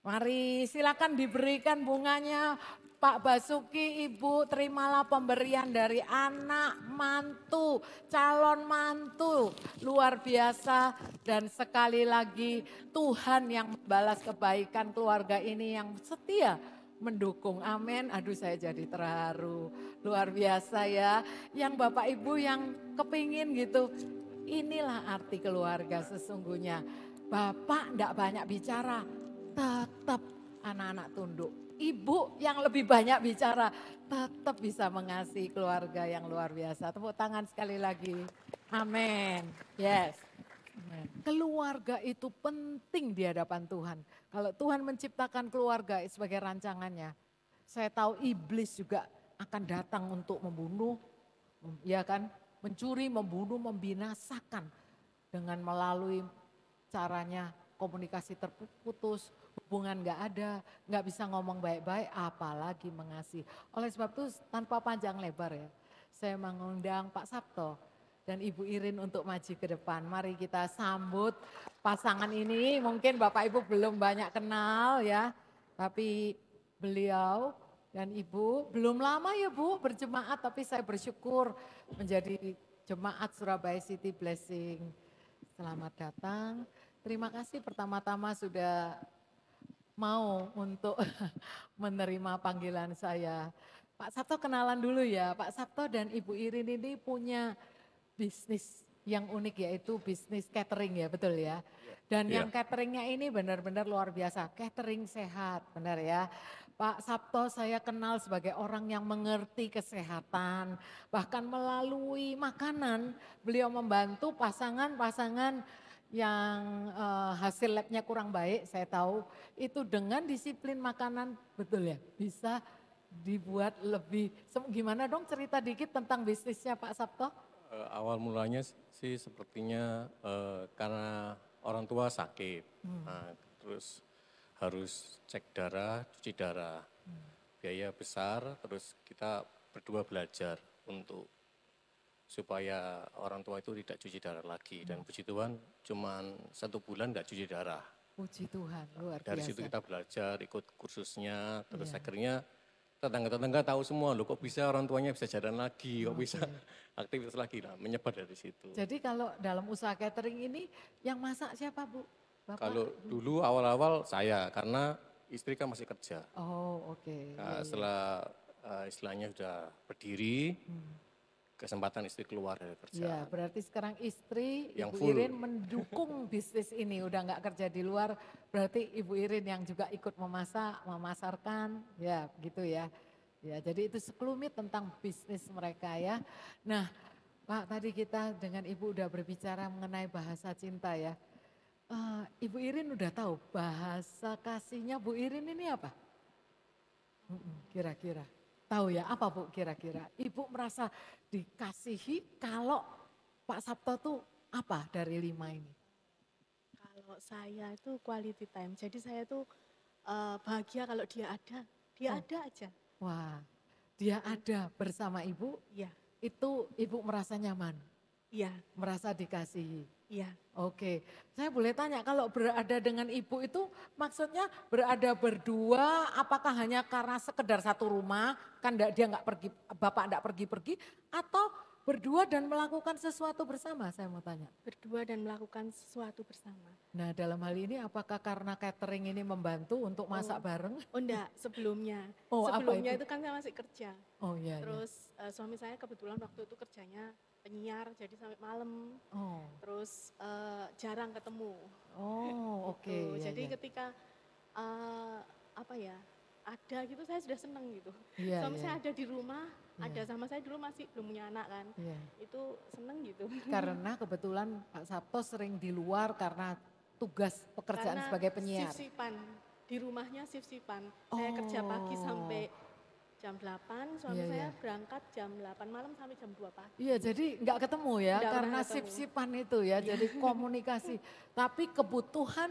Mari silakan diberikan bunganya Pak Basuki, Ibu terimalah pemberian dari anak, mantu, calon mantu. Luar biasa dan sekali lagi Tuhan yang membalas kebaikan keluarga ini yang setia mendukung. Amin. Aduh saya jadi terharu. Luar biasa ya. Yang Bapak Ibu yang kepingin gitu. Inilah arti keluarga sesungguhnya. Bapak enggak banyak bicara. Tetap anak-anak tunduk. Ibu yang lebih banyak bicara. Tetap bisa mengasihi keluarga yang luar biasa. Tepuk tangan sekali lagi. Amin. Yes. Keluarga itu penting di hadapan Tuhan. Kalau Tuhan menciptakan keluarga sebagai rancangannya, saya tahu iblis juga akan datang untuk membunuh, ya kan, mencuri, membunuh, membinasakan dengan melalui caranya komunikasi terputus, hubungan nggak ada, nggak bisa ngomong baik-baik, apalagi mengasihi. Oleh sebab itu tanpa panjang lebar ya, saya mengundang Pak Sabto dan Ibu Irin untuk maju ke depan. Mari kita sambut pasangan ini. Mungkin Bapak Ibu belum banyak kenal ya, tapi beliau dan Ibu belum lama ya Bu berjemaat, tapi saya bersyukur menjadi jemaat Surabaya City Blessing. Selamat datang. Terima kasih pertama-tama sudah mau untuk menerima panggilan saya. Pak Sabto kenalan dulu ya. Pak Sabto dan Ibu Irin ini punya bisnis yang unik yaitu bisnis catering ya, betul ya. Dan Iya. yang cateringnya ini benar-benar luar biasa, catering sehat, benar ya. Pak Sabto saya kenal sebagai orang yang mengerti kesehatan, bahkan melalui makanan beliau membantu pasangan-pasangan yang hasil labnya kurang baik, saya tahu itu dengan disiplin makanan, betul ya, bisa dibuat lebih, gimana dong cerita dikit tentang bisnisnya Pak Sabto? Awal mulanya sih sepertinya karena orang tua sakit, nah, terus harus cek darah, cuci darah, biaya besar, terus kita berdua belajar untuk supaya orang tua itu tidak cuci darah lagi, dan puji Tuhan cuman 1 bulan nggak cuci darah. Puji Tuhan, luar Dari biasa. situ kita belajar, ikut kursusnya, terus Iya. akhirnya tetangga-tetangga tahu semua, loh kok bisa orang tuanya bisa jalan lagi, kok bisa aktivitas lagi, nah menyebar dari situ. Jadi kalau dalam usaha catering ini yang masak siapa Bu? Bapak? Kalau dulu awal-awal saya, karena istri kan masih kerja. Oh oke. Nah, setelah istilahnya sudah berdiri, kesempatan istri keluar dari kerja. Ya berarti sekarang istri Yang Ibu full. Irin mendukung bisnis ini, udah nggak kerja di luar, berarti Ibu Irin yang juga ikut memasak, memasarkan, ya gitu ya. Ya jadi itu sekelumit tentang bisnis mereka ya. Nah Pak tadi kita dengan Ibu udah berbicara mengenai bahasa cinta ya. Ibu Irin udah tahu bahasa kasihnya Bu Irin ini apa? Kira-kira. Tahu ya apa Bu kira-kira? Ibu merasa dikasihi kalau Pak Sabto tuh apa dari 5 ini? Kalau saya itu quality time. Jadi saya tuh bahagia kalau dia ada aja. Wah, dia ada bersama Ibu, Iya, itu Ibu merasa nyaman, iya, merasa dikasihi. iya. Oke, saya boleh tanya kalau berada dengan Ibu itu maksudnya berada berdua apakah hanya karena sekedar satu rumah, kan dia nggak pergi, Bapak nggak pergi-pergi atau berdua dan melakukan sesuatu bersama saya mau tanya. Berdua dan melakukan sesuatu bersama. Nah dalam hal ini apakah karena catering ini membantu untuk masak bareng? Oh enggak, sebelumnya. Oh, apa Sebelumnya itu? itu kan saya masih kerja. Oh iya, iya. Terus suami saya kebetulan waktu itu kerjanya penyiar, jadi sampai malam. Oh, Terus jarang ketemu. oh oke. Gitu. Iya, Jadi iya. ketika ada gitu saya sudah seneng gitu. Iya, Suami iya. saya ada di rumah, Iya. ada sama saya dulu masih belum punya anak kan. Iya. Itu seneng gitu. Karena kebetulan Pak Sabto sering di luar karena tugas pekerjaan Karena sebagai penyiar. shift-shiftan, di rumahnya shift-shiftan. Saya kerja pagi Oh. sampai jam 8, suami Iya, saya iya. berangkat jam 8 malam sampai jam 2 pagi. Iya jadi nggak ketemu ya Nggak karena pernah ketemu. sip-sipan itu ya jadi komunikasi. Tapi kebutuhan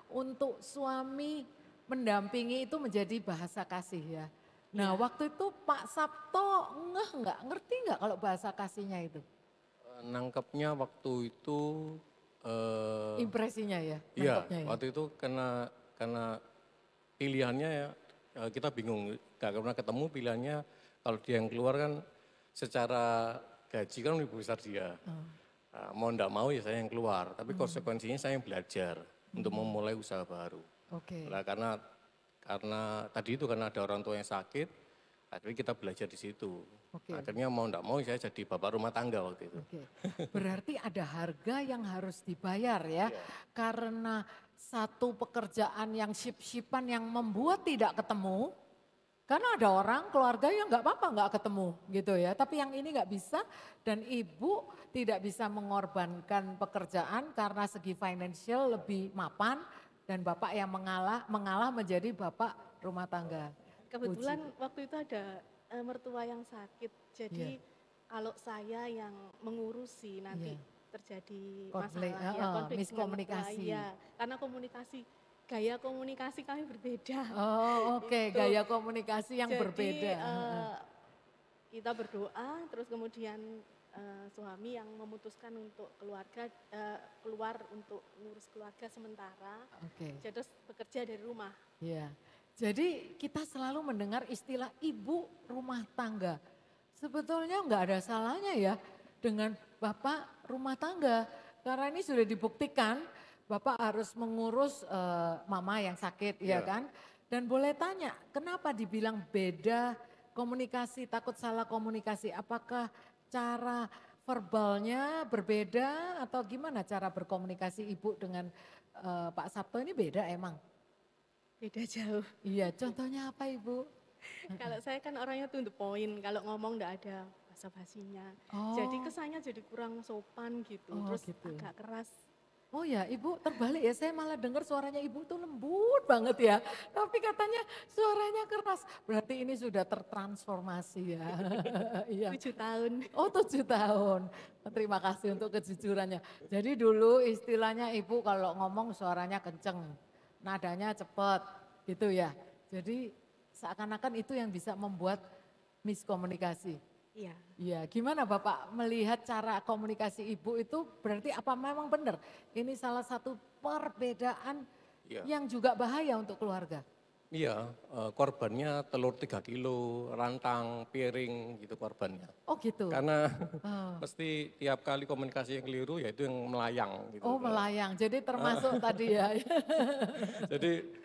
untuk suami mendampingi itu menjadi bahasa kasih ya. Nah Iya. waktu itu Pak Sabto nggak ngerti nggak kalau bahasa kasihnya itu? Nangkepnya waktu itu, Impresinya ya? iya nangkepnya ya? waktu itu karena pilihannya ya kita bingung, gak pernah ketemu pilihannya, kalau dia yang keluar kan secara gaji kan lebih besar dia. Nah, mau ndak mau ya saya yang keluar, tapi konsekuensinya saya yang belajar untuk memulai usaha baru. Oke. Nah, karena tadi itu karena ada orang tua yang sakit, akhirnya kita belajar di situ. Oke. Akhirnya mau ndak mau saya jadi bapak rumah tangga waktu itu. Oke, berarti ada harga yang harus dibayar ya, karena satu pekerjaan yang ship-shipan yang membuat tidak ketemu, karena ada orang keluarga yang nggak apa-apa nggak ketemu gitu ya, tapi yang ini nggak bisa dan ibu tidak bisa mengorbankan pekerjaan karena segi financial lebih mapan dan bapak yang mengalah menjadi bapak rumah tangga. Kebetulan waktu itu ada mertua yang sakit, jadi Iya. kalau saya yang mengurusi nanti Iya. terjadi Konflik, masalah ya, konflik dengan miskomunikasi. mertua, iya. Karena gaya komunikasi kami berbeda. Oh oke, Itu. gaya komunikasi yang Jadi, berbeda. kita berdoa, terus kemudian suami yang memutuskan untuk keluar untuk ngurus keluarga sementara, Oke, jadi terus bekerja dari rumah. ya. Jadi kita selalu mendengar istilah ibu rumah tangga. Sebetulnya nggak ada salahnya ya dengan bapak rumah tangga. Karena ini sudah dibuktikan bapak harus mengurus mama yang sakit ya Iya. kan. Dan boleh tanya kenapa dibilang beda komunikasi, takut salah komunikasi. Apakah cara verbalnya berbeda atau gimana cara berkomunikasi Ibu dengan Pak Sabto ini beda emang? Beda jauh. Iya, contohnya apa Ibu? Kalau saya kan orangnya to the point, kalau ngomong enggak ada basa-basinya. Jadi Oh, kesannya jadi kurang sopan gitu, oh terus gitu. agak keras. Oh ya, Ibu terbalik ya, saya malah dengar suaranya Ibu tuh lembut banget ya. Tapi katanya suaranya keras, berarti ini sudah tertransformasi ya. Iya. 7 tahun. Oh 7 tahun, terima kasih untuk kejujurannya. Jadi dulu istilahnya Ibu kalau ngomong suaranya kenceng, nadanya cepet gitu ya. Jadi seakan-akan itu yang bisa membuat miskomunikasi. Iya. Iya, gimana Bapak melihat cara komunikasi Ibu itu berarti apa memang benar? Ini salah satu perbedaan Iya. yang juga bahaya untuk keluarga. Iya, korbannya telur 3 kilo, rantang, piring gitu korbannya. Oh gitu. Karena Oh, mesti tiap kali komunikasi yang keliru yaitu yang melayang gitu. oh melayang, jadi termasuk tadi ya. Jadi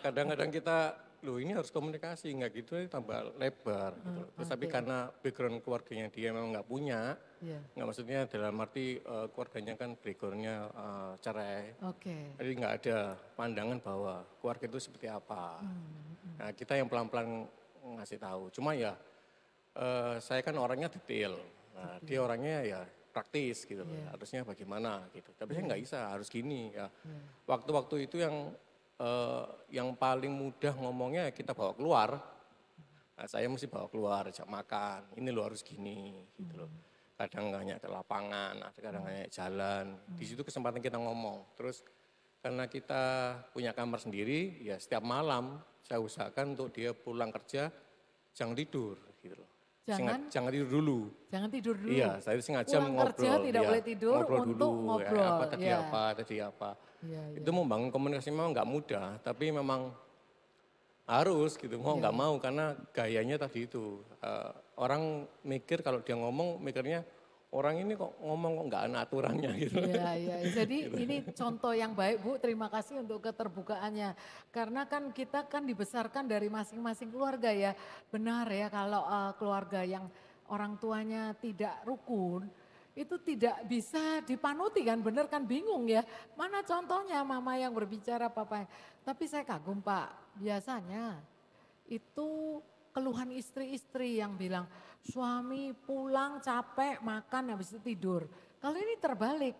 kadang-kadang kita, loh ini harus komunikasi, nggak gitu tambah lebar gitu. Terus tapi oke. karena background keluarganya dia memang nggak punya, Iya, nggak maksudnya dalam arti keluarganya kan backgroundnya cerai. oke. Jadi nggak ada pandangan bahwa keluarga itu seperti apa. Nah kita yang pelan-pelan ngasih tahu. Cuma ya saya kan orangnya detail. Nah dia orangnya ya praktis gitu loh. Harusnya bagaimana gitu. Tapi saya nggak bisa, harus gini ya. Waktu-waktu itu yang paling mudah ngomongnya kita bawa keluar. Nah, saya mesti bawa keluar, ajak makan. Ini lo harus gini gitu loh. Kadang hanya ke lapangan, kadang hanya jalan. Di situ kesempatan kita ngomong. Terus karena kita punya kamar sendiri, ya setiap malam saya usahakan untuk dia pulang kerja jangan tidur gitu loh. Jangan tidur dulu. Jangan tidur dulu. Iya, saya sengaja Pulang ngobrol. kerja tidak ya, boleh tidur ngobrol untuk dulu, ngobrol. apa tadi Ya. apa, tadi apa. Iya, iya. Itu membangun komunikasi memang nggak mudah, tapi memang harus gitu, mau nggak mau karena gayanya tadi itu. Orang mikir kalau dia ngomong, mikirnya orang ini kok ngomong kok nggak ada aturannya gitu. Iya, iya. Jadi ini contoh yang baik Bu, terima kasih untuk keterbukaannya. Karena kan kita kan dibesarkan dari masing-masing keluarga ya. Benar ya kalau keluarga yang orang tuanya tidak rukun, itu tidak bisa dipanuti kan, benar kan bingung ya. Mana contohnya mama yang berbicara papa. Tapi saya kagum Pak, biasanya itu keluhan istri-istri yang bilang suami pulang capek makan habis itu tidur. Kalau ini terbalik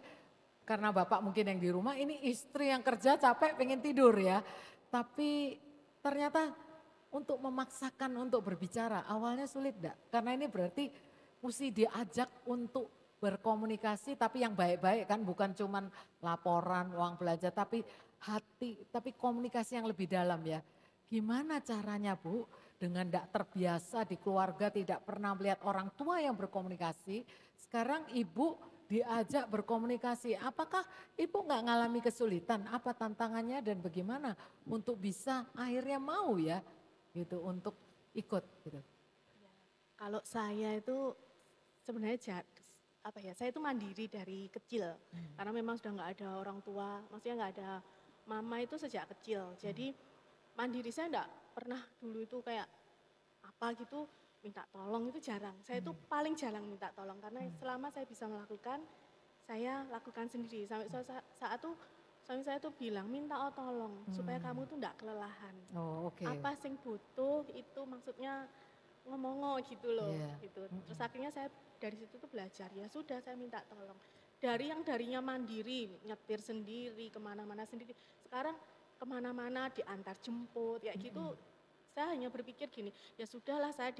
karena bapak mungkin yang di rumah ini istri yang kerja capek pengen tidur ya. Tapi ternyata untuk memaksakan untuk berbicara awalnya sulit enggak? Karena ini berarti mesti diajak untuk berkomunikasi tapi yang baik-baik kan bukan cuman laporan uang belanja tapi hati tapi komunikasi yang lebih dalam ya. Gimana caranya Bu dengan tidak terbiasa di keluarga tidak pernah melihat orang tua yang berkomunikasi. Sekarang ibu diajak berkomunikasi. Apakah ibu nggak ngalami kesulitan? Apa tantangannya dan bagaimana untuk bisa akhirnya mau ya gitu untuk ikut gitu. Kalau saya itu sebenarnya saya itu mandiri dari kecil. Karena memang sudah nggak ada orang tua, maksudnya nggak ada mama itu sejak kecil. Jadi mandiri saya enggak pernah dulu itu kayak apa gitu minta tolong itu jarang. Saya itu paling jarang minta tolong karena selama saya bisa melakukan, saya lakukan sendiri. Sampai saat itu suami saya tuh bilang minta tolong supaya kamu tuh enggak kelelahan. Oh oke. Apa sing butuh itu maksudnya ngomong gitu loh gitu. Terus akhirnya saya dari situ tuh belajar ya sudah saya minta tolong. Dari yang darinya mandiri, nyetir sendiri, kemana-mana sendiri. Sekarang kemana-mana diantar jemput kayak gitu. Saya hanya berpikir gini, ya sudahlah saya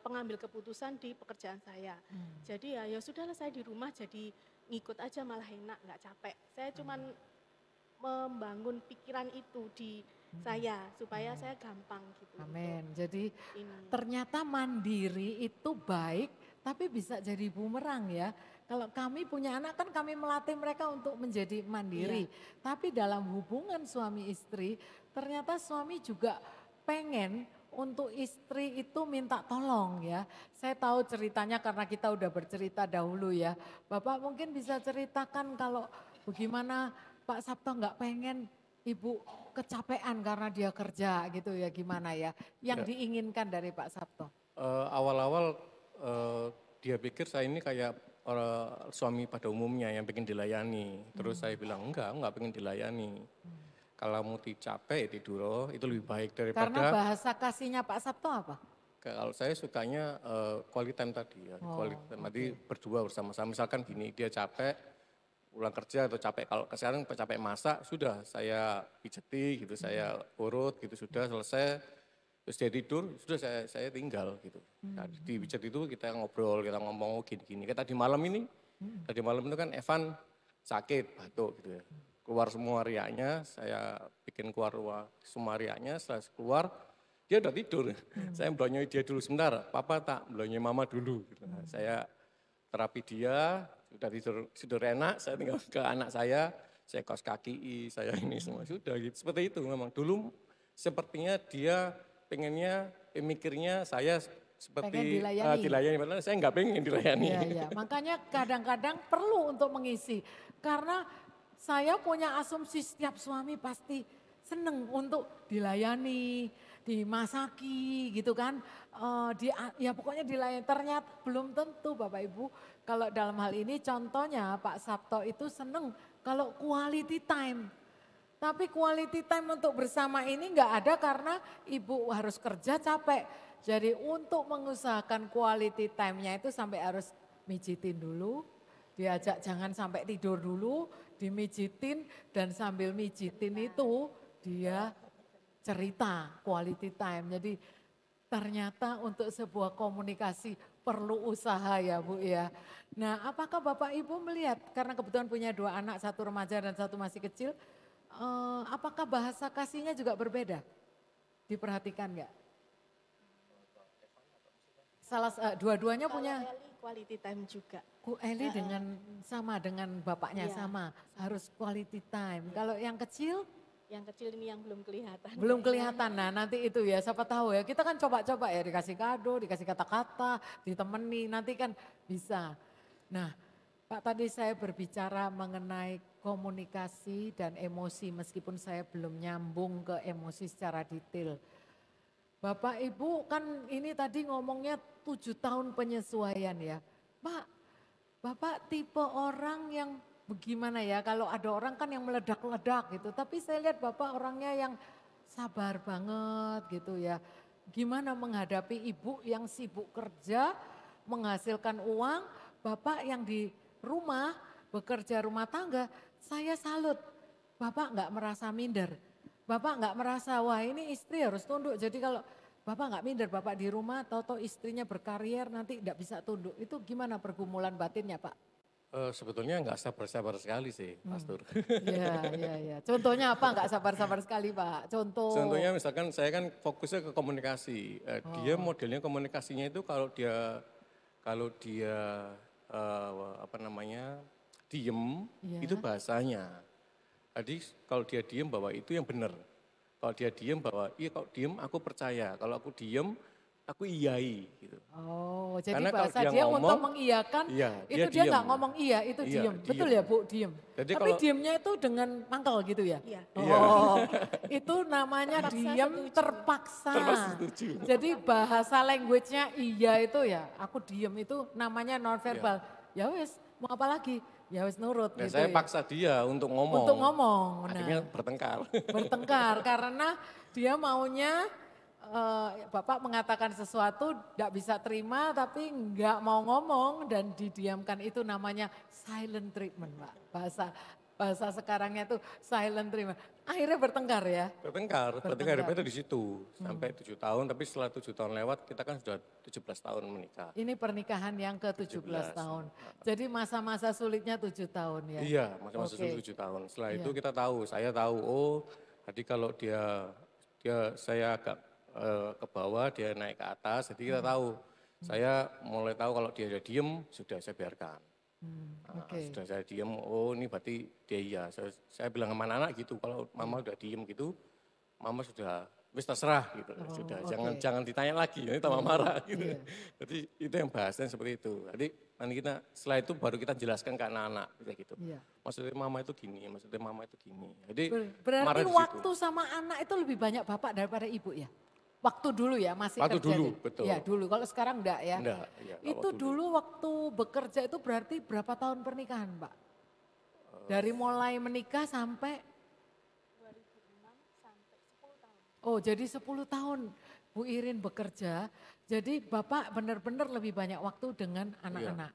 pengambil keputusan di pekerjaan saya. Jadi ya sudahlah saya di rumah jadi ngikut aja malah enak, nggak capek. Saya cuman membangun pikiran itu di saya supaya saya gampang gitu. Amin. Jadi Ini. ternyata mandiri itu baik tapi bisa jadi bumerang ya. Kalau kami punya anak kan kami melatih mereka untuk menjadi mandiri. Tapi dalam hubungan suami istri ternyata suami juga pengen untuk istri itu minta tolong ya. Saya tahu ceritanya karena kita udah bercerita dahulu ya. Bapak mungkin bisa ceritakan kalau bagaimana Pak Sabto nggak pengen ibu kecapean karena dia kerja gitu ya gimana ya. Yang diinginkan dari Pak Sabto. Awal-awal dia pikir saya ini kayak suami pada umumnya yang pengen dilayani. Terus saya bilang enggak pengen dilayani. Kalau mau capek tidur itu lebih baik daripada. Karena bahasa kasihnya Pak Sabto apa? Kalau saya sukanya quality time tadi ya. Quality time tadi berdua bersama-sama. Misalkan gini, dia capek pulang kerja atau capek, kalau sekarang capek masak, sudah saya pijeti gitu, saya urut gitu, sudah selesai. Terus dia tidur, sudah saya tinggal gitu. Nah, di pijet itu kita ngobrol, kita ngomong gini-gini. Kayak tadi malam itu kan Evan sakit, batuk gitu ya. Keluar semua riaknya, saya bikin keluar semua riaknya, setelah keluar, dia udah tidur. Saya belonyoi dia dulu sebentar, papa tak belonyoi mama dulu. Gitu. Nah, saya terapi dia, sudah tidur enak, saya tinggal ke anak saya kaos kaki, saya ini semua. Sudah gitu, seperti itu memang. Dulu sepertinya dia pengennya, mikirnya saya seperti dilayani, padahal saya nggak pengen dilayani. Ya. Makanya kadang-kadang perlu untuk mengisi. Karena saya punya asumsi setiap suami pasti seneng untuk dilayani, dimasaki gitu kan. Ya pokoknya dilayani, ternyata belum tentu Bapak Ibu. Kalau dalam hal ini contohnya Pak Sabto itu seneng kalau quality time. Tapi quality time untuk bersama ini enggak ada karena ibu harus kerja capek. Jadi untuk mengusahakan quality time-nya itu sampai harus mijitin dulu, diajak jangan sampai tidur dulu, dimijitin dan sambil mijitin itu dia cerita quality time. Jadi ternyata untuk sebuah komunikasi perlu usaha ya Bu ya. Nah apakah Bapak Ibu melihat karena kebetulan punya 2 anak, 1 remaja dan 1 masih kecil, apakah bahasa kasihnya juga berbeda? Diperhatikan enggak? Dua-duanya punya quality time juga. Eli dengan bapaknya sama, harus quality time. Kalau yang kecil? Yang kecil ini yang belum kelihatan. Belum kelihatan, nah nanti itu ya siapa tahu ya. Kita kan coba-coba ya dikasih kado, dikasih kata-kata, ditemani, nanti kan bisa. Nah Pak tadi saya berbicara mengenai komunikasi dan emosi meskipun saya belum nyambung ke emosi secara detail. Bapak Ibu kan ini tadi ngomongnya 7 tahun penyesuaian ya. Pak, Bapak tipe orang yang bagaimana ya, kalau ada orang kan yang meledak-ledak gitu. Tapi saya lihat Bapak orangnya yang sabar banget gitu ya. Gimana menghadapi ibu yang sibuk kerja, menghasilkan uang, Bapak yang di rumah, bekerja rumah tangga, saya salut. Bapak enggak merasa minder. Bapak enggak merasa, wah ini istri harus tunduk. Jadi kalau Bapak enggak minder, Bapak di rumah, tahu-tahu istrinya berkarier nanti enggak bisa tunduk. Itu gimana pergumulan batinnya Pak? Sebetulnya enggak sabar-sabar sekali sih, Pastor. Iya. Contohnya apa enggak sabar-sabar sekali Pak? Contohnya misalkan saya kan fokusnya ke komunikasi. Dia modelnya komunikasinya itu kalau dia diem, itu bahasanya. Jadi kalau dia diem bahwa itu yang benar. Kalau dia diem bahwa iya kalau diem aku percaya, kalau aku diem aku iyai gitu. Oh, jadi karena bahasa dia ngomong, untuk mengiyakan itu dia nggak ngomong iya, itu diem. Betul ya Bu, diem. Jadi tapi diemnya itu dengan mangkal gitu ya? Iya. Itu namanya diem terpaksa. Setuju. Jadi bahasa language-nya iya itu ya, aku diem itu namanya nonverbal. Ya wes, mau apa lagi? Ya wes nurut Nah, gitu saya ya. paksa dia untuk ngomong. Untuk ngomong. Akhirnya bertengkar. Bertengkar karena dia maunya Bapak mengatakan sesuatu tidak bisa terima tapi nggak mau ngomong dan didiamkan, itu namanya silent treatment Pak. Bahasa sekarangnya itu silent treatment. Akhirnya bertengkar ya? Bertengkar itu di situ sampai 7 tahun, tapi setelah 7 tahun lewat kita kan sudah 17 tahun menikah. Ini pernikahan yang ke-17 tahun. Jadi masa-masa sulitnya 7 tahun ya? Iya, masa-masa sulit 7 tahun. Setelah itu kita tahu, saya tahu, oh tadi kalau saya agak ke bawah, dia naik ke atas, jadi kita tahu. Saya mulai tahu kalau dia udah diem, sudah saya biarkan. Sudah saya diem, oh ini berarti dia iya. Saya bilang sama anak gitu, kalau mama udah diem gitu, mama sudah wis terserah gitu. Sudah jangan ditanya lagi, ini tambah marah gitu. Jadi itu yang bahasanya seperti itu. Jadi nanti kita setelah itu baru kita jelaskan ke anak-anak gitu. Maksudnya mama itu gini, Jadi berarti waktu sama anak itu lebih banyak Bapak daripada Ibu ya? Waktu dulu ya masih Waktu kerja. dulu, betul. Ya dulu, kalau sekarang enggak ya. Enggak, ya, Itu dulu waktu bekerja itu berarti berapa tahun pernikahan Pak? Dari mulai menikah sampai? 2006 sampai 10 tahun. Oh jadi 10 tahun Bu Irin bekerja, jadi Bapak benar-benar lebih banyak waktu dengan anak-anak.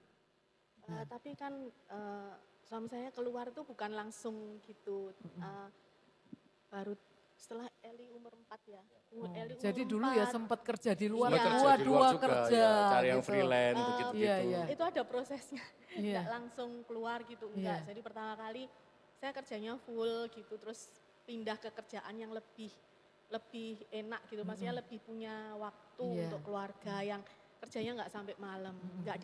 Tapi kan suami saya keluar itu bukan langsung gitu, baru setelah Eli umur 4 ya. Eli umur Jadi dulu 4, ya sempat kerja di luar, Iya. dua juga, kerja. ya, cari yang gitu. freelance begitu-gitu. Iya, iya. itu ada prosesnya, Iya. nggak langsung keluar gitu, enggak. Iya. Jadi pertama kali saya kerjanya full gitu, terus pindah ke kerjaan yang lebih enak gitu, maksudnya lebih punya waktu Iya. untuk keluarga yang kerjanya nggak sampai malam, nggak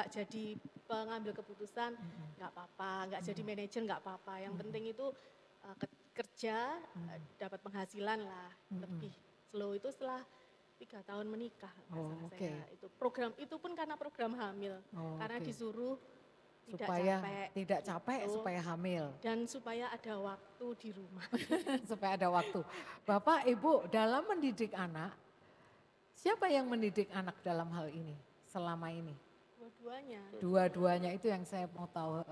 jadi pengambil keputusan, nggak apa-apa, nggak jadi manajer nggak apa-apa. Yang penting itu kerja dapat penghasilan lah, lebih slow itu setelah 3 tahun menikah. Saya itu program itu pun karena program hamil, karena disuruh Supaya tidak gitu. capek, supaya hamil. Dan supaya ada waktu di rumah. Supaya ada waktu. Bapak, Ibu dalam mendidik anak, siapa yang mendidik anak dalam hal ini selama ini? Dua-duanya. Dua-duanya itu yang saya mau tahu.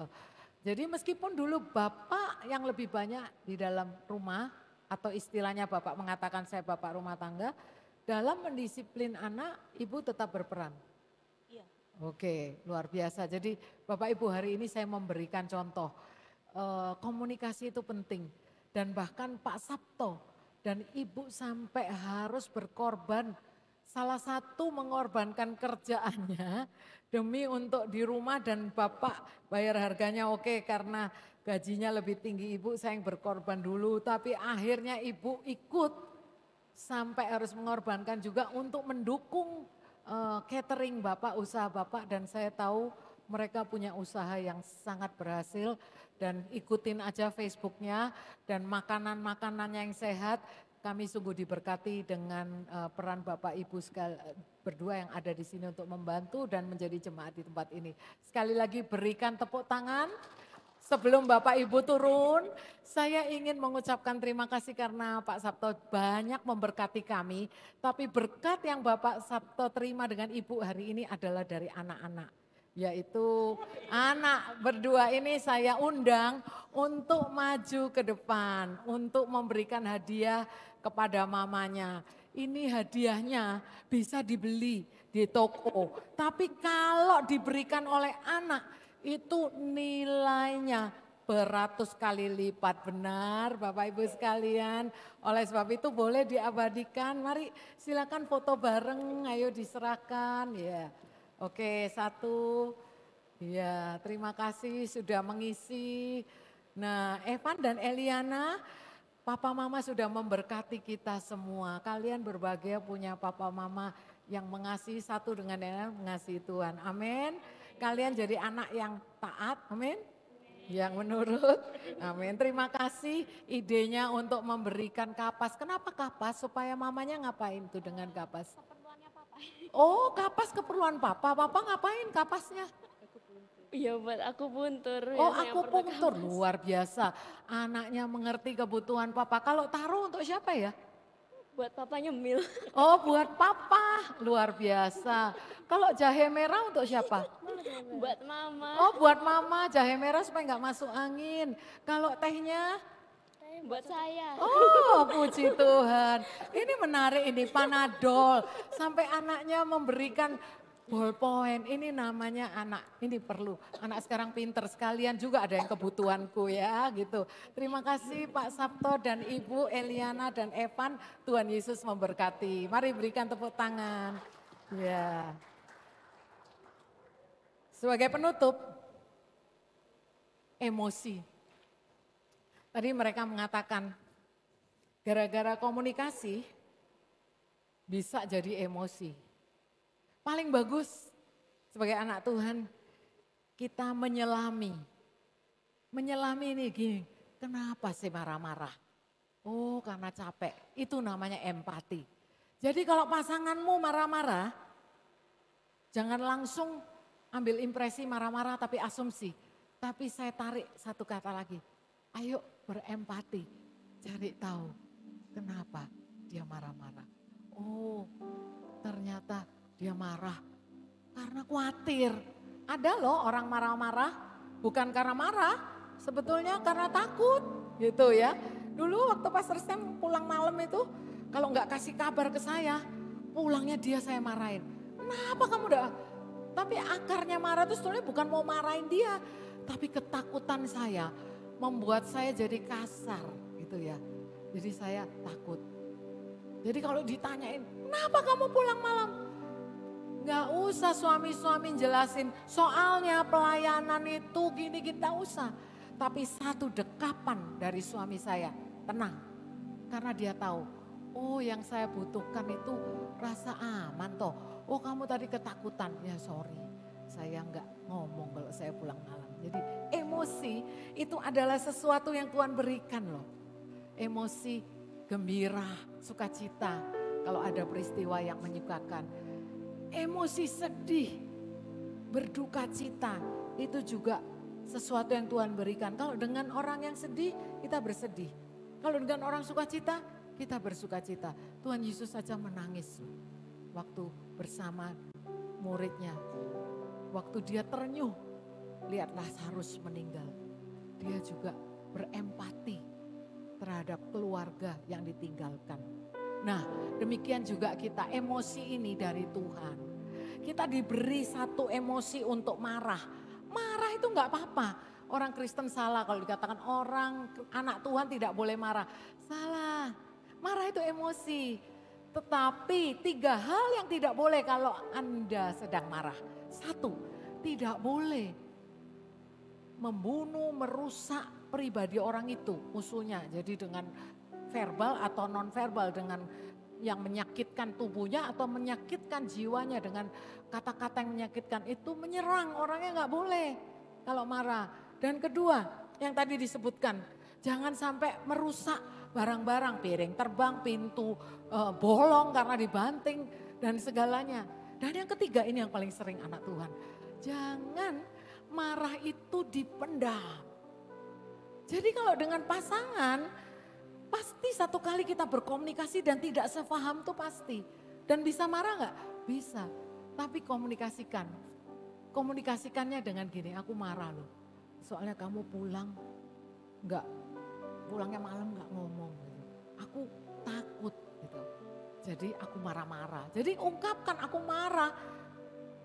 Jadi meskipun dulu Bapak yang lebih banyak di dalam rumah, atau istilahnya Bapak mengatakan saya Bapak rumah tangga, dalam mendisiplin anak, Ibu tetap berperan. Iya. Oke, luar biasa. Jadi Bapak Ibu hari ini saya memberikan contoh, komunikasi itu penting. Dan bahkan Pak Sabto dan Ibu sampai harus berkorban, salah satu mengorbankan kerjaannya demi untuk di rumah, dan Bapak bayar harganya oke karena gajinya lebih tinggi Ibu, saya yang berkorban dulu. Tapi akhirnya Ibu ikut sampai harus mengorbankan juga untuk mendukung catering Bapak, usaha Bapak, dan saya tahu mereka punya usaha yang sangat berhasil, dan ikutin aja Facebooknya dan makanan-makanan yang sehat. Kami sungguh diberkati dengan peran Bapak Ibu berdua yang ada di sini untuk membantu dan menjadi jemaat di tempat ini. Sekali lagi berikan tepuk tangan. Sebelum Bapak Ibu turun, saya ingin mengucapkan terima kasih karena Pak Sabto banyak memberkati kami. Tapi berkat yang Bapak Sabto terima dengan Ibu hari ini adalah dari anak-anak. Yaitu anak berdua ini saya undang untuk maju ke depan, untuk memberikan hadiah kepada mamanya. Ini hadiahnya bisa dibeli di toko, tapi kalau diberikan oleh anak, itu nilainya beratus kali lipat, benar Bapak Ibu sekalian. Oleh sebab itu boleh diabadikan, mari silakan foto bareng, ayo diserahkan ya. Oke, satu, ya terima kasih sudah mengisi. Nah Evan dan Eliana, Papa Mama sudah memberkati kita semua. Kalian berbahagia punya Papa Mama yang mengasihi, satu dengan yang lain mengasihi Tuhan, amin. Kalian jadi anak yang taat, amin. Yang menurut, amin. Terima kasih idenya untuk memberikan kapas. Kenapa kapas? Supaya mamanya ngapain tuh dengan kapas? Keperluannya papa. Oh, kapas keperluan papa. Papa ngapain kapasnya? Iya buat aku buntur. Oh, aku punktur. Luar biasa. Anaknya mengerti kebutuhan papa. Kalau taruh untuk siapa ya? Buat papa nyemil. Oh, buat papa. Luar biasa. Kalau jahe merah untuk siapa? Buat mama. Oh, buat mama. Jahe merah supaya nggak masuk angin. Kalau tehnya? Buat saya. Oh, puji Tuhan. Ini menarik ini, Panadol. Sampai anaknya memberikan ballpoint. Ini namanya anak, ini perlu. Anak sekarang pinter sekalian juga ada yang kebutuhanku ya gitu. Terima kasih Pak Sabto dan Ibu Eliana dan Evan. Tuhan Yesus memberkati. Mari berikan tepuk tangan. Ya. Sebagai penutup, emosi. Tadi mereka mengatakan gara-gara komunikasi bisa jadi emosi. Paling bagus sebagai anak Tuhan kita menyelami. Menyelami ini gini, kenapa sih marah-marah? Oh karena capek, itu namanya empati. Jadi kalau pasanganmu marah-marah, jangan langsung ambil impresi marah-marah tapi asumsi. Tapi saya tarik satu kata lagi, ayo berempati, cari tahu kenapa dia marah-marah. Oh, ternyata dia marah karena khawatir. Ada loh orang marah-marah bukan karena marah, sebetulnya karena takut gitu ya. Dulu waktu Pastor Sam pulang malam itu kalau nggak kasih kabar ke saya, pulangnya dia saya marahin. Kenapa kamu udah? Tapi akarnya marah itu sebetulnya bukan mau marahin dia, tapi ketakutan saya membuat saya jadi kasar gitu ya. Jadi saya takut. Jadi kalau ditanyain, kenapa kamu pulang malam? Gak usah suami-suami jelasin, soalnya pelayanan itu gini kita usah. Tapi satu dekapan dari suami saya, tenang. Karena dia tahu, oh yang saya butuhkan itu rasa aman toh. Oh kamu tadi ketakutan, ya sorry. Saya nggak ngomong kalau saya pulang malam. Jadi emosi itu adalah sesuatu yang Tuhan berikan loh. Emosi gembira, sukacita kalau ada peristiwa yang menyukakan. Emosi sedih, berduka cita itu juga sesuatu yang Tuhan berikan. Kalau dengan orang yang sedih kita bersedih. Kalau dengan orang sukacita kita bersukacita. Tuhan Yesus saja menangis waktu bersama muridnya. Waktu dia ternyuh, lihat Lazarus meninggal. Dia juga berempati terhadap keluarga yang ditinggalkan. Nah demikian juga kita, emosi ini dari Tuhan. Kita diberi satu emosi untuk marah. Marah itu enggak apa-apa. Orang Kristen salah kalau dikatakan orang anak Tuhan tidak boleh marah. Salah, marah itu emosi. Tetapi 3 hal yang tidak boleh kalau Anda sedang marah. 1, tidak boleh membunuh, merusak pribadi orang itu, musuhnya. Jadi dengan verbal atau non-verbal, dengan yang menyakitkan tubuhnya atau menyakitkan jiwanya dengan kata-kata yang menyakitkan itu, menyerang orangnya nggak boleh kalau marah. Dan kedua yang tadi disebutkan, jangan sampai merusak barang-barang, piring terbang, pintu bolong karena dibanting dan segalanya. Dan yang ketiga ini yang paling sering anak Tuhan, jangan marah itu dipendam. Jadi kalau dengan pasangan, pasti satu kali kita berkomunikasi dan tidak sepaham tuh pasti. Dan bisa marah nggak? Bisa. Tapi komunikasikan. Komunikasikannya dengan gini, aku marah loh. Soalnya kamu pulangnya malam nggak ngomong. Gitu. Aku takut gitu. Jadi aku marah-marah. Jadi ungkapkan aku marah.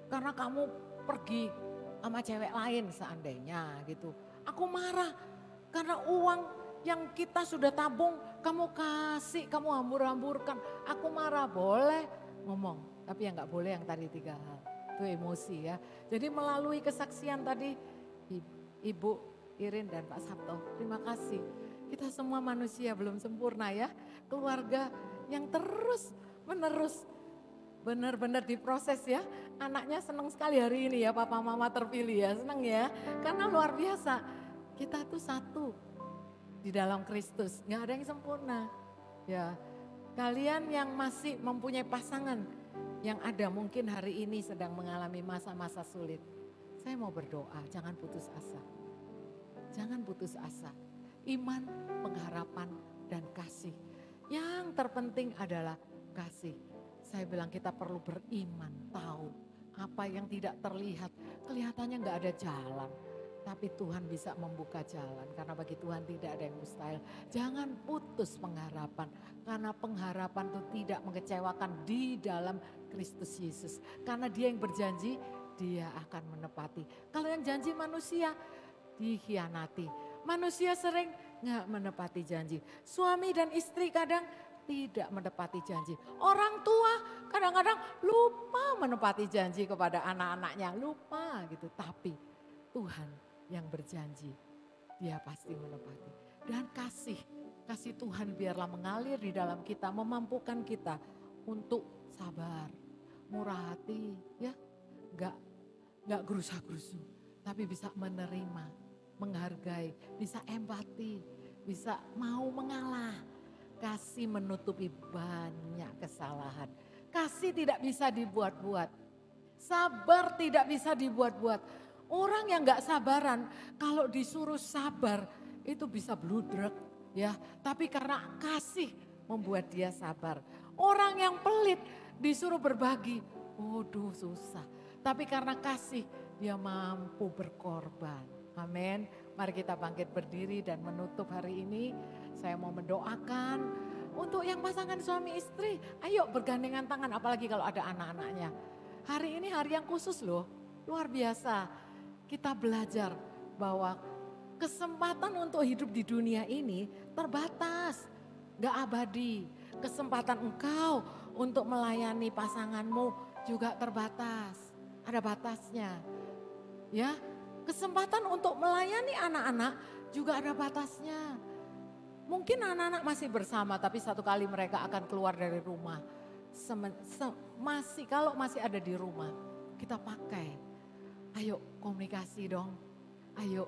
Karena kamu pergi sama cewek lain seandainya gitu. Aku marah karena uang yang kita sudah tabung, kamu kasih, kamu hambur-hamburkan. Aku marah, boleh ngomong. Tapi yang gak boleh yang tadi 3 hal. Itu emosi ya. Jadi melalui kesaksian tadi, Ibu Irin dan Pak Sabto, terima kasih. Kita semua manusia belum sempurna ya. Keluarga yang terus menerus benar-benar diproses ya. Anaknya senang sekali hari ini ya, papa mama terpilih ya. Senang ya, karena luar biasa. Kita tuh satu di dalam Kristus, nggak ada yang sempurna. Ya, kalian yang masih mempunyai pasangan yang ada mungkin hari ini sedang mengalami masa-masa sulit. Saya mau berdoa, jangan putus asa. Jangan putus asa. Iman, pengharapan, dan kasih. Yang terpenting adalah kasih. Saya bilang kita perlu beriman, tahu apa yang tidak terlihat. Kelihatannya nggak ada jalan. Tapi Tuhan bisa membuka jalan karena bagi Tuhan tidak ada yang mustahil. Jangan putus pengharapan karena pengharapan itu tidak mengecewakan di dalam Kristus Yesus. Karena dia yang berjanji dia akan menepati. Kalau yang janji manusia dikhianati. Manusia sering nggak menepati janji. Suami dan istri kadang tidak menepati janji. Orang tua kadang-kadang lupa menepati janji kepada anak-anaknya. Lupa gitu. Tapi Tuhan yang berjanji, dia pasti menepati. Dan kasih Tuhan biarlah mengalir di dalam kita, memampukan kita untuk sabar, murah hati, ya, nggak gerusa-gerusu, tapi bisa menerima, menghargai, bisa empati, bisa mau mengalah. Kasih menutupi banyak kesalahan. Kasih tidak bisa dibuat-buat. Sabar tidak bisa dibuat-buat. Orang yang gak sabaran kalau disuruh sabar itu bisa bludrek ya. Tapi karena kasih membuat dia sabar. Orang yang pelit disuruh berbagi, waduh susah. Tapi karena kasih dia mampu berkorban. Amin. Mari kita bangkit berdiri dan menutup hari ini. Saya mau mendoakan untuk yang pasangan suami istri. Ayo bergandengan tangan apalagi kalau ada anak-anaknya. Hari ini hari yang khusus loh, luar biasa. Kita belajar bahwa kesempatan untuk hidup di dunia ini terbatas, gak abadi. Kesempatan engkau untuk melayani pasanganmu juga terbatas, ada batasnya. Ya, kesempatan untuk melayani anak-anak juga ada batasnya. Mungkin anak-anak masih bersama tapi satu kali mereka akan keluar dari rumah. Kalau masih ada di rumah, kita pakai. Ayo komunikasi dong, ayo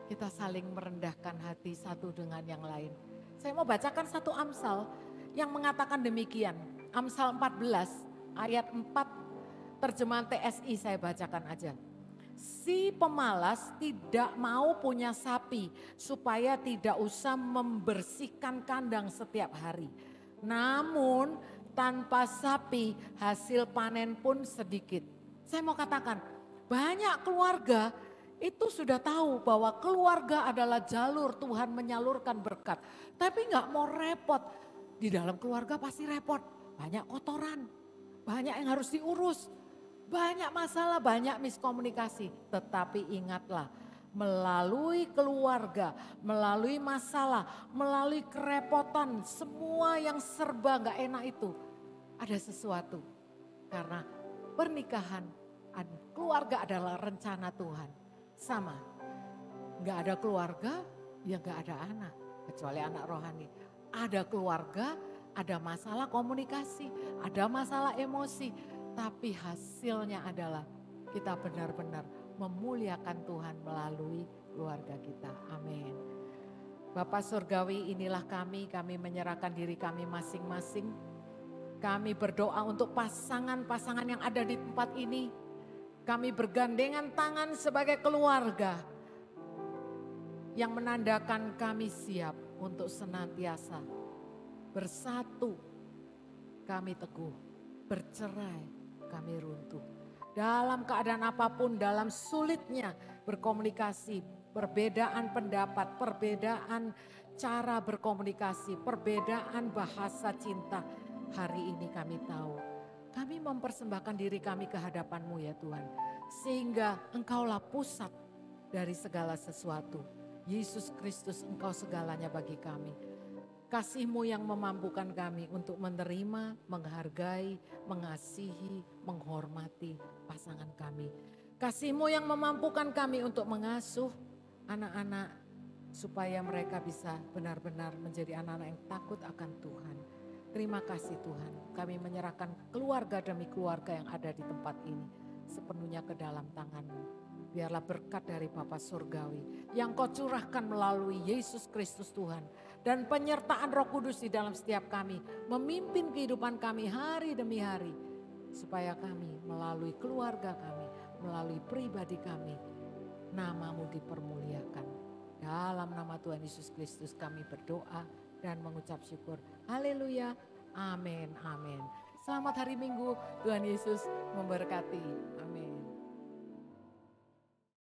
kita saling merendahkan hati satu dengan yang lain. Saya mau bacakan satu Amsal yang mengatakan demikian. Amsal 14 ayat 4 terjemahan TSI saya bacakan aja. Si pemalas tidak mau punya sapi supaya tidak usah membersihkan kandang setiap hari. Namun tanpa sapi hasil panen pun sedikit. Saya mau katakan banyak keluarga itu sudah tahu bahwa keluarga adalah jalur Tuhan menyalurkan berkat. Tapi nggak mau repot. Di dalam keluarga pasti repot. Banyak kotoran, banyak yang harus diurus. Banyak masalah, banyak miskomunikasi. Tetapi ingatlah, melalui keluarga, melalui masalah, melalui kerepotan, semua yang serba gak enak itu. Ada sesuatu. Karena pernikahan, keluarga adalah rencana Tuhan. Sama, gak ada keluarga, ya gak ada anak. Kecuali anak rohani. Ada keluarga, ada masalah komunikasi, ada masalah emosi. Tapi hasilnya adalah kita benar-benar memuliakan Tuhan melalui keluarga kita. Amin. Bapak Surgawi, inilah kami menyerahkan diri kami masing-masing. Kami berdoa untuk pasangan-pasangan yang ada di tempat ini. Kami bergandengan tangan sebagai keluarga yang menandakan kami siap untuk senantiasa bersatu. Kami teguh, bercerai kami runtuh. Dalam keadaan apapun, dalam sulitnya berkomunikasi, perbedaan pendapat, perbedaan cara berkomunikasi, perbedaan bahasa cinta. Hari ini kami tahu, kami mempersembahkan diri kami ke hadapan-Mu ya Tuhan. Sehingga Engkaulah pusat dari segala sesuatu. Yesus Kristus, Engkau segalanya bagi kami. Kasih-Mu yang memampukan kami untuk menerima, menghargai, mengasihi, menghormati pasangan kami. Kasih-Mu yang memampukan kami untuk mengasuh anak-anak supaya mereka bisa benar-benar menjadi anak-anak yang takut akan Tuhan. Terima kasih Tuhan, kami menyerahkan keluarga demi keluarga yang ada di tempat ini sepenuhnya ke dalam tangan-Mu. Biarlah berkat dari Bapa Surgawi yang Kau curahkan melalui Yesus Kristus Tuhan. Dan penyertaan Roh Kudus di dalam setiap kami. Memimpin kehidupan kami hari demi hari. Supaya kami melalui keluarga kami, melalui pribadi kami. Nama-Mu dipermuliakan. Dalam nama Tuhan Yesus Kristus kami berdoa dan mengucap syukur. Haleluya. Amin. Amin. Selamat hari Minggu. Tuhan Yesus memberkati. Amin.